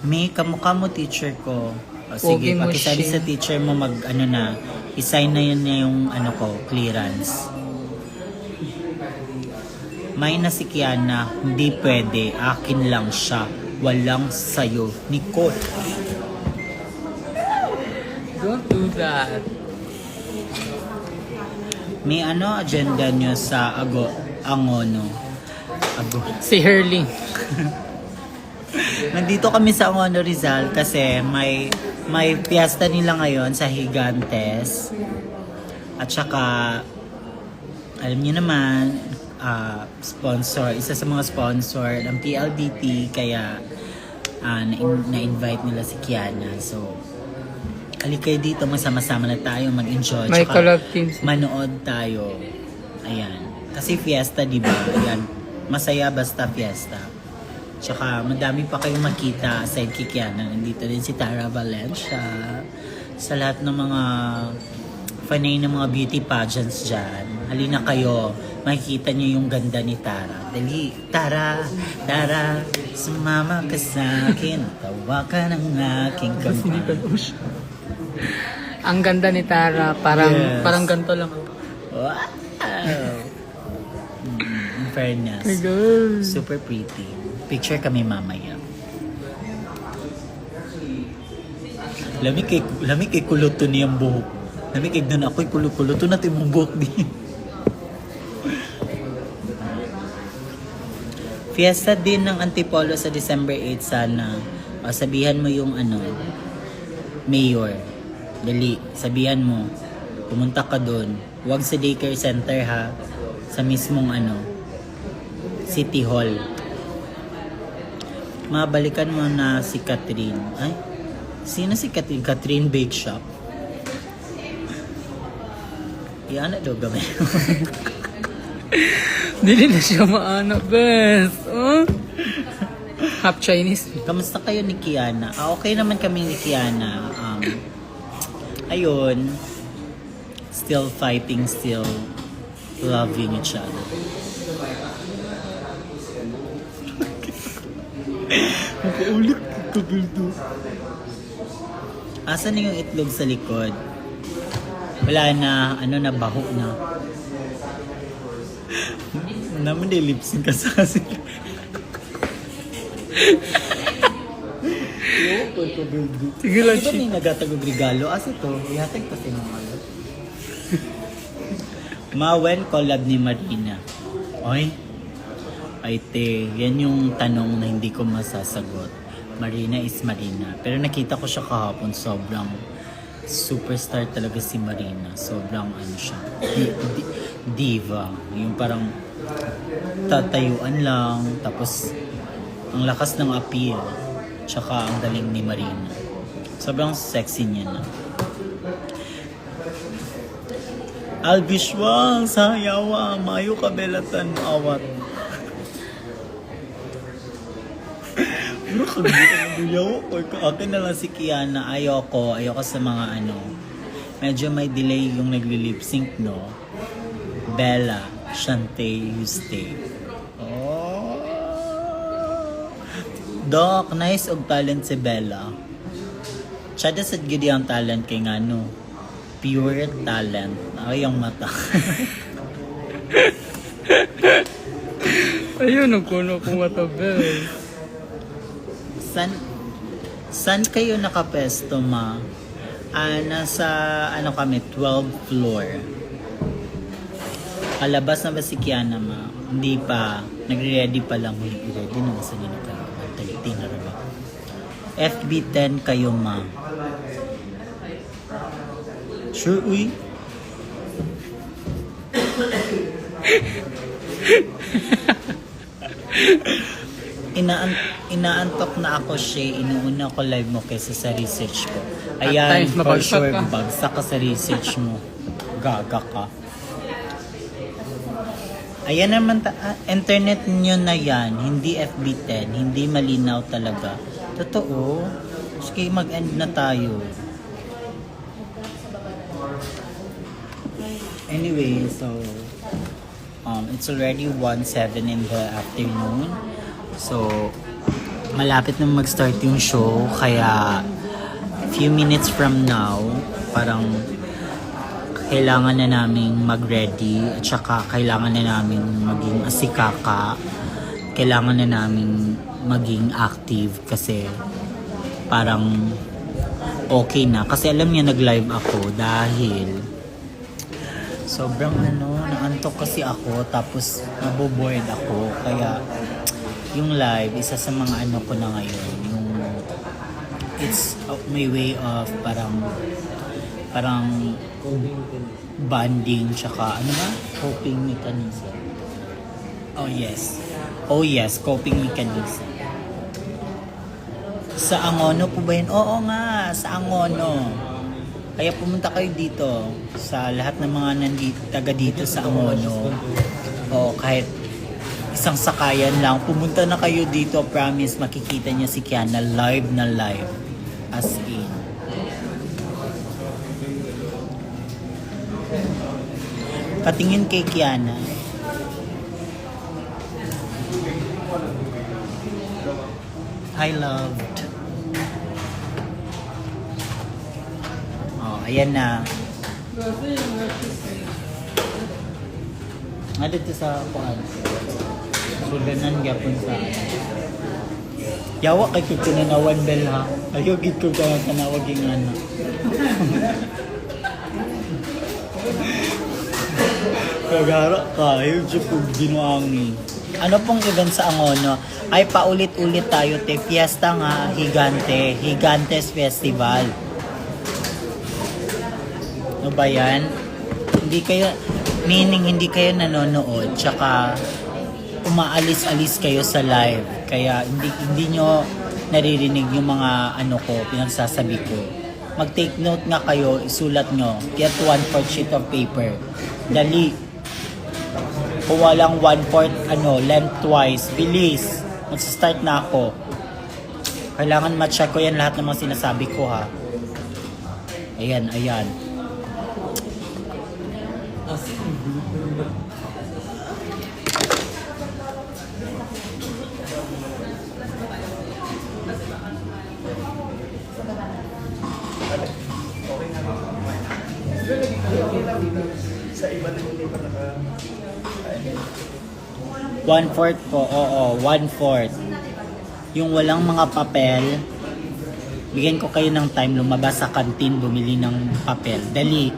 Mi, kamukha mo teacher ko. O, sige, Pogi mo pakisabi siya. sa teacher mo i-sign na yun niya yung clearance. May na si Kiana, hindi pwede, akin lang siya, walang sayo. Nicole. Don't do that. May agenda nyo sa Angono? Si Herling. Nandito kami sa Angono Rizal kasi may piyesta nila ngayon sa Gigantes. At saka, alam niyo naman, isa sa mga sponsor ng PLDT, kaya na-invite nila si Kiana. So, halika kayo dito, masama-sama na tayo, mag-enjoy. May Tsaka collab team. manood tayo. Ayan. Kasi fiesta, di ba? Ayan. Masaya basta fiesta. Tsaka madami pa kayong makita aside kay Kiana. Nandito din si Tara Valencia. Sa lahat ng mga fanay ng mga beauty pageants dyan. Halina kayo. Makikita niyo yung ganda ni Tara. Dali, Tara, sumama ka sa akin. Tawa ka ng aking kamay. Ang ganda ni Tara, parang Yes. parang ganito lang. Wow! In fairness. Super pretty. Picture kami mamaya. Lami kay kuluto niyang buhok. Lami kay doon ako'y kuluto natin mong buhok din. Fiesta din ng Antipolo sa December 8 sana. O, sabihan mo yung mayor. Dali, sabihan mo. Pumunta ka doon. Huwag sa daycare center ha. Sa mismong City Hall. Mabalikan mo na si Catherine. Ay, sino si Catherine? Catherine Bake Shop. Iyan na daw gamay. Dili na siya maana, best. Half Chinese. Kamusta kayo ni Kiana? Okay naman kami ni Kiana. Ayun. Still fighting, still loving each other. Makaulit ka, Bildo. Asan yung itlog sa likod? Wala na, nabaho na. Naman lip-sync ka sa kasi. Sige lang, Ito may nagatagog regalo. As ito, ihatag kasi mga Mawen collab ni Marina. Oy, ay te, yan yung tanong na hindi ko masasagot. Marina is Marina. Pero nakita ko siya kahapon, sobrang superstar talaga si Marina. Sobrang siya. Diva. Yung parang tatayuan lang. Tapos, ang lakas ng appeal. Tsaka ang galing ni Marina. Sobrang sexy niya na. Albishwang sayawa, mayo kabelatan awat. Bro, kagbiyaw ko. Akin na lang si Kiana. Ayoko sa mga medyo may delay yung nagli-lip sync, no? Bella, Shantay, you stay. Oh. Doc, nice og talent si Bella. Tsada sa gidi ang talent kay pure talent. Ay, ang mata. Ayun, nagkuno ko matabel. San kayo nakapesto, ma? Nasa, kami, 12th floor. Nakalabas na ba si Kiana, ma? Hindi pa. Nagre-ready pa lang. Ready na sa nila ka. Talitin na ba? FB10 kayo, ma. Sure, uy. Inaantok na ako siya. Inuuna ko live mo kaysa sa research ko. Ayan, times for mabagsak sure, ka. bagsak ka sa research mo. Gaga ka. Ayan naman, internet nyo na yan. Hindi FB10. Hindi malinaw talaga. Totoo. Sige, mag-end na tayo. Anyway, so it's already 1:07 in the afternoon. So malapit na mag-start yung show, kaya few minutes from now, parang kailangan na naming mag-ready at saka kailangan na naming maging asikaka. Kailangan na naming maging active kasi parang okay na. Kasi alam niya nag-live ako dahil sobrang naantok kasi ako tapos nabobored ako. Kaya yung live, isa sa mga ko na ngayon, yung it's my way of parang bonding tsaka coping mechanism. Oh yes, coping mechanism. Sa Angono po ba yun? Oo nga, sa Angono. Kaya pumunta kayo dito sa lahat ng mga taga dito sa Angono. O kahit isang sakayan lang, pumunta na kayo dito. Promise, makikita niya si Kiana live na live. As in. Patingin kay Kiana. Hi, loved. Oh, ayan na. Nga dito sa kuan. Sudanan gyapon sa. Yawa kay ko tinanawan bel ha. Ayo gid ko ka tanawag yung ano. Kagara ka, yung jupog ginuangi. Ano pong event sa Angono? Ay paulit-ulit tayo te. Fiesta nga, Higantes Festival. Ano ba yan? Hindi kayo nanonood, tsaka umaalis-alis kayo sa live. Kaya hindi nyo naririnig yung mga pinagsasabi ko. Mag-take note nga kayo, isulat nyo. Get 1/4 sheet of paper. Dali. Kung walang 1/4 lengthwise, bilis. Mag-start na ako. Kailangan ma-check ko yan lahat ng mga sinasabi ko ha. Ayan. 1/4 po, oo, 1/4. Yung walang mga papel, bigyan ko kayo ng time lumabas sa kantin, bumili ng papel. Dali.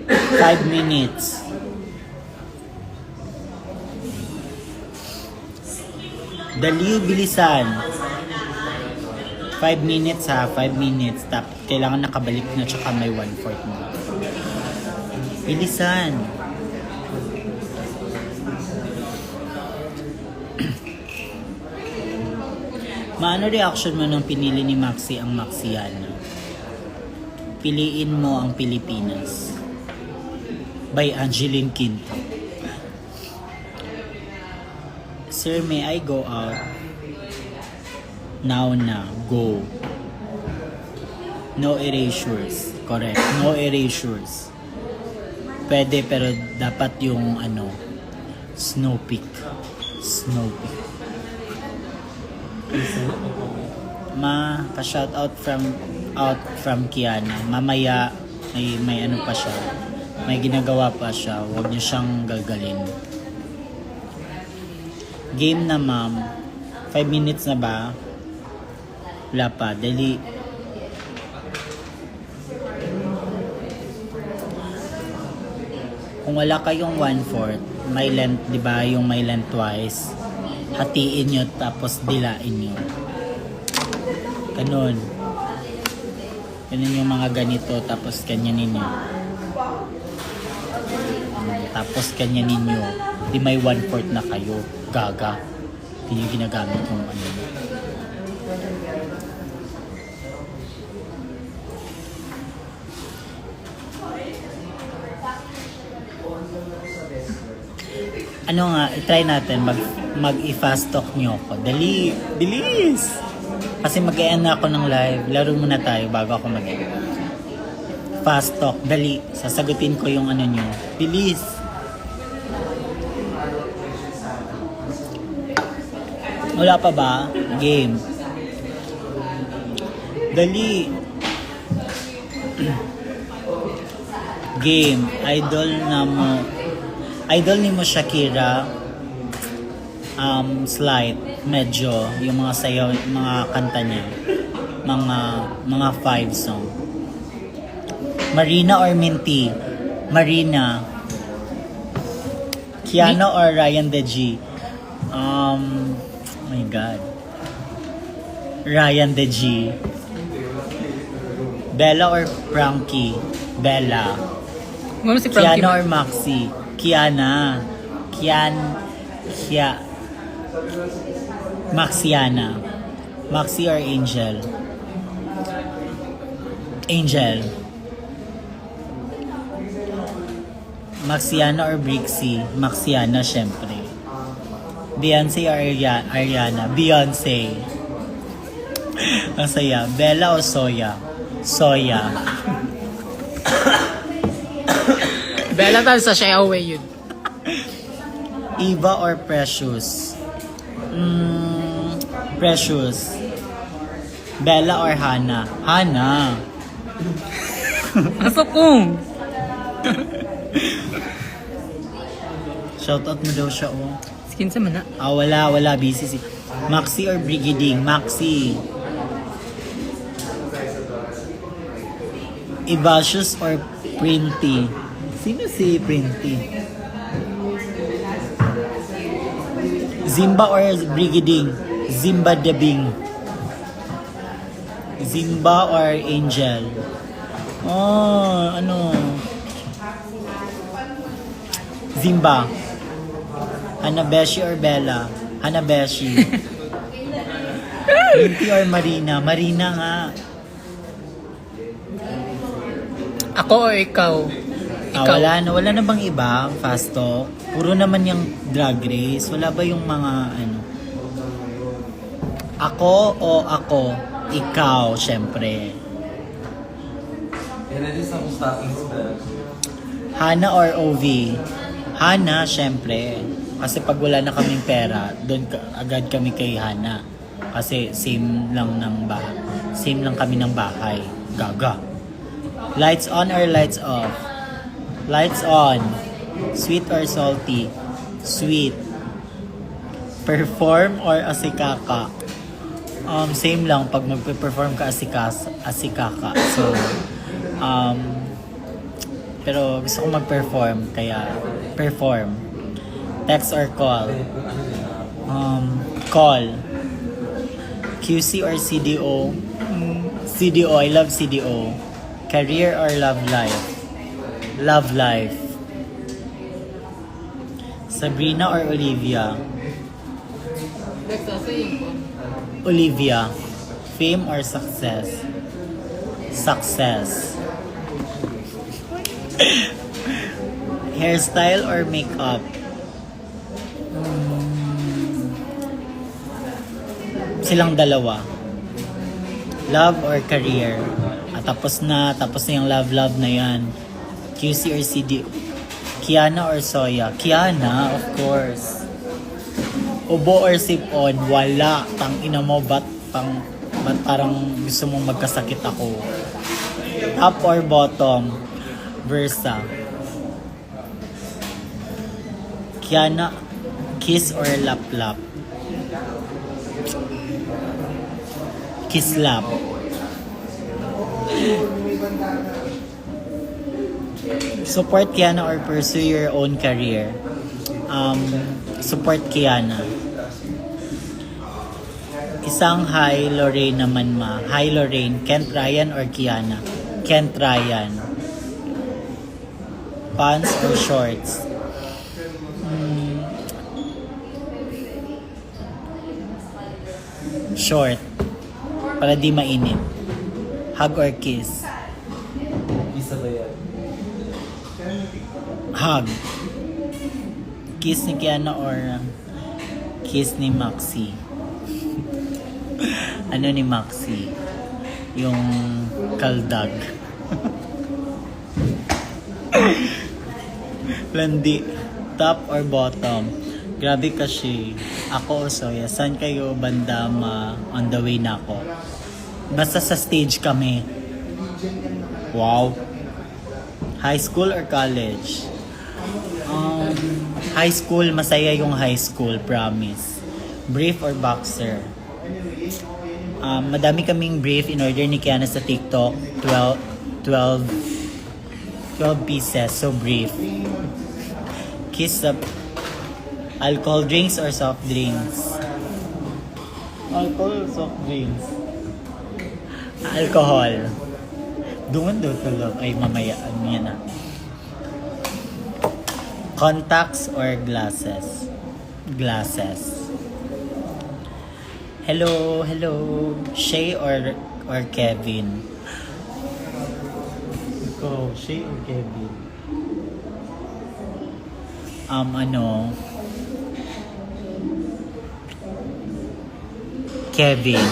5 minutes. Dali, bilisan. 5 minutes ha, 5 minutes. Kailangan nakabalik na tsaka may 1/4 mo. Bilisan. Maano reaction mo nung pinili ni Maxi ang Maxiana? Piliin mo ang Pilipinas. By Angeline Quinto. Sir, may I go out? Now na. Go. No erasures. Correct. No erasures. Pwede pero dapat yung snow peak. Snow peak. Pa-shout out from Kiana. Mamaya may pa siya. May ginagawa pa siya. Huwag niyo siyang galgalin. Game na ma'am. 5 minutes na ba? Wala pa. Dali. Kung wala kayong 1/4, may length, di ba? Yung may lengthwise. Hatiin nyo, tapos dilain nyo. Ganun. Ganun yung mga ganito, tapos kanyanin nyo. Tapos kanyanin nyo. Di may 1/4 na kayo. Gaga. Hindi nyo ginagamit yung ano. Ano nga, i-try natin mag-i-fast talk nyo ako. Dali! Bilis! Kasi mag-e-end na ako ng live. Laro muna tayo bago ako mag-end. Fast talk. Dali. Sasagutin ko yung ano nyo. Bilis! Wala pa ba? Game. Dali. Game. Idol ni mo Shakira. Slight. Medyo. Yung mga sayaw, mga kanta niya. Mga 5 song. Marina or Minty? Marina. Kiano or Ryan De G? Oh my God. Ryan De G. Bella or Frankie? Bella. Ano si Frankie? Kiana or Maxi? Kiana. Maxiana. Maxi or Angel? Angel. Maxiana or Brixie? Maxiana, syempre. Beyonce or Ariana? Beyonce. Ang saya. Bella o Soya? Soya. Bella tal sa Shy Away yun. Eva or Precious? Precious. Bella or Hana? Hana. Asok kong! Shoutout mo daw siya, oh. Skin sa mana. Wala. Busy si... Maxi or Brigading? Maxi. Ibasius or Printy? Sino si Printy? Zimba or Brigading? Zimba Debing. Zimba or Angel? Oh, ano? Zimba. Hanabeshi or Bella? Hanabeshi. Minty or Marina? Marina nga. Ako o ikaw? Wala na bang iba? Fast talk? Puro naman yung drag race. Wala ba yung mga ano? Ako o ako? Ikaw, syempre. Yan na din sa stockings ba? Hana or OV? Hana, syempre. Kasi pag wala na kaming pera, doon agad kami kay Hana. Kasi same lang kami ng bahay. Gaga. Lights on or lights off? Lights on. Sweet or salty? Sweet. Perform or asikaka? Same lang pag magpe-perform ka asikaka. So, pero gusto ko mag-perform, kaya perform. Text or call? Call. QC or CDO? CDO, I love CDO. Career or love life? Love life. Sabrina or Olivia? Olivia. Fame or success? Success. Hairstyle or makeup? Silang dalawa. Love or career? Tapos na yung love na yan. QC or CD? Kiana or Soya? Kiana, of course. Ubo or sip-on? Wala. Tang ina mo, ba't parang gusto mong magkasakit ako? Top or bottom? Versa. Kiana, kiss or lap-lap? Kiss lap. Support Kiana or pursue your own career? Support Kiana. Isang hi, Lorraine naman ma. Hi Lorraine, Kent Ryan or Kiana? Kent Ryan. Pants or shorts? Short. Para di mainit. Hug or kiss? Isa ba yan? Hug. Kiss ni Kiana or kiss ni Maxi? Ano ni Maxi? Yung kaldag. Landi. Top or bottom? Grabe kasi. Ako o Soya, saan kayo bandama on the way na ako? Basta sa stage kami. Wow. High school or college? High school, masaya yung high school, promise. Brief or boxer? Madami kaming brief in order ni Kiana sa TikTok. 12 pieces, so brief. Kiss up. Alcohol drinks or soft drinks? Alcohol or soft drinks? Alcohol. Doon tulog. Ay, mamaya. Ano yan na? Contacts or glasses? Glasses. Hello, hello. Shay or Kevin? Ikaw, Shay or Kevin? Kevin.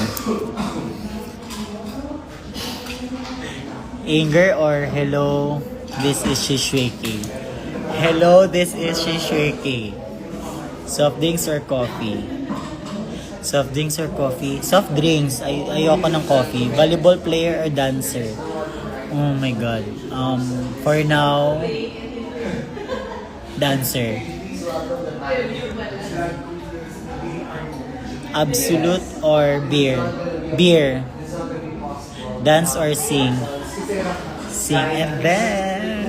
Anger or hello, this is Shishweki? Hello, this is Shishweki. Soft drinks or coffee? Soft drinks or coffee? Soft drinks. Ayoko ng coffee. Volleyball player or dancer? Oh my God. For now, dancer. Absolute or beer? Beer. Dance or sing? Sing and dance.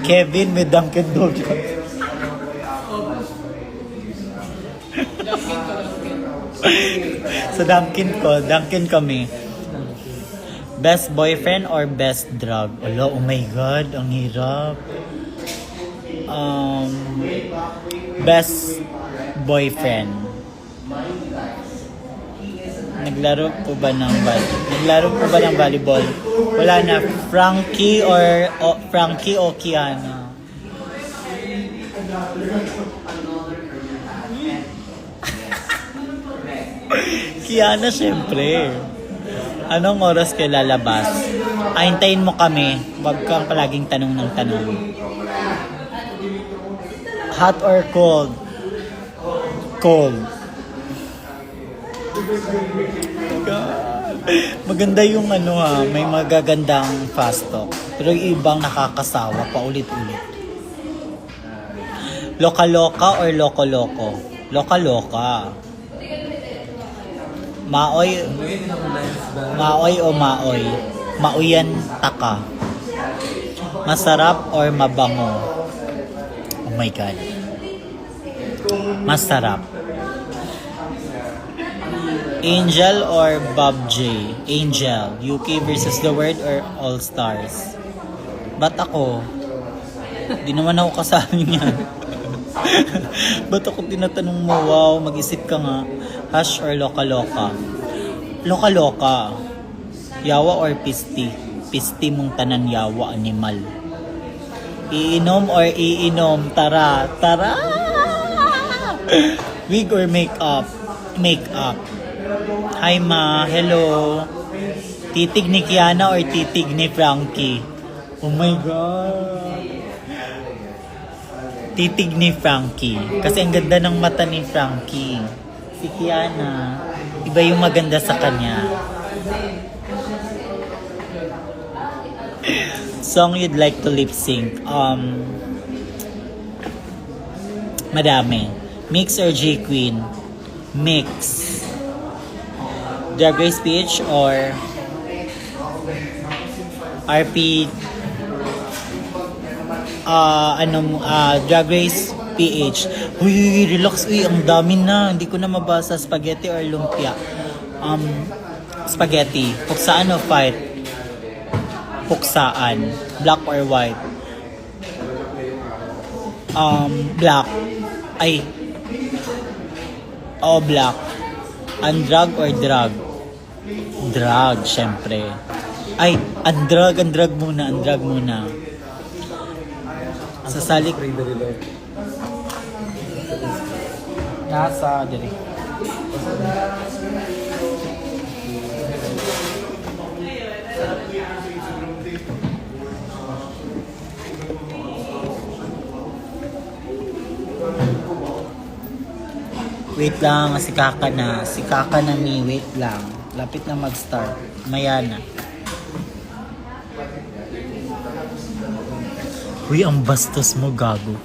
Kevin with Dunkin' Donuts. So Dunkin kami. Best boyfriend or best drug? Oh my God, ang hirap. Best boyfriend. Naglaro po ba ng volleyball? Wala na. Frankie o Kiana? Kiana, syempre. Anong oras kayo lalabas? Hintayin mo kami. Huwag kang palaging tanong ng tanong. Hot or cold? Cold. God. Maganda yung may magagandang fast talk. Pero yung ibang nakakasawa pa ulit-ulit. Loka-loka or loko-loko? Loka-loka. Maoy o maoy? Maoyan taka. Masarap or mabango? Oh my God. Masarap. Angel or Bob J? Angel. UK versus the World or All Stars? Ba't ako? Di naman ako kasama niyan. Ba't ako tinatanong mo? Wow, mag-isip ka nga. Hash or loka-loka? Loka-loka. Yawa or pisti? Pisti mong tanan yawa, animal. Iinom or iinom? Tara, tara! Wig or makeup? Makeup. Hi ma, hello. Titig ni Kiana or titig ni Frankie? Oh my God. Titig ni Frankie. Kasi ang ganda ng mata ni Frankie. Si Kiana, iba yung maganda sa kanya. Song you'd like to lip sync? Madami. Mix or J-Queen? Mix. Drag Race Peach or Drag Race PH. Uy, relax. Uy, ang dami na. Hindi ko na mabasa. Spaghetti or lumpia? Spaghetti. Puksaan o fight? Puksaan. Black or white? Black. Ay. Black. Undrag or drag? Drag, syempre. Ay, undrag muna. Sasalik. Nasa, dali. Wait lang, si Kaka na. Si Kaka na ni, wait lang. Lapit na mag-start. Maya na. Uy, ang bastos mo, gago.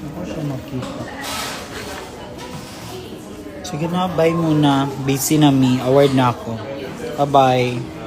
Ako siya makita. Sige na, bye muna. Busy na me. Award na ako. Bye-bye.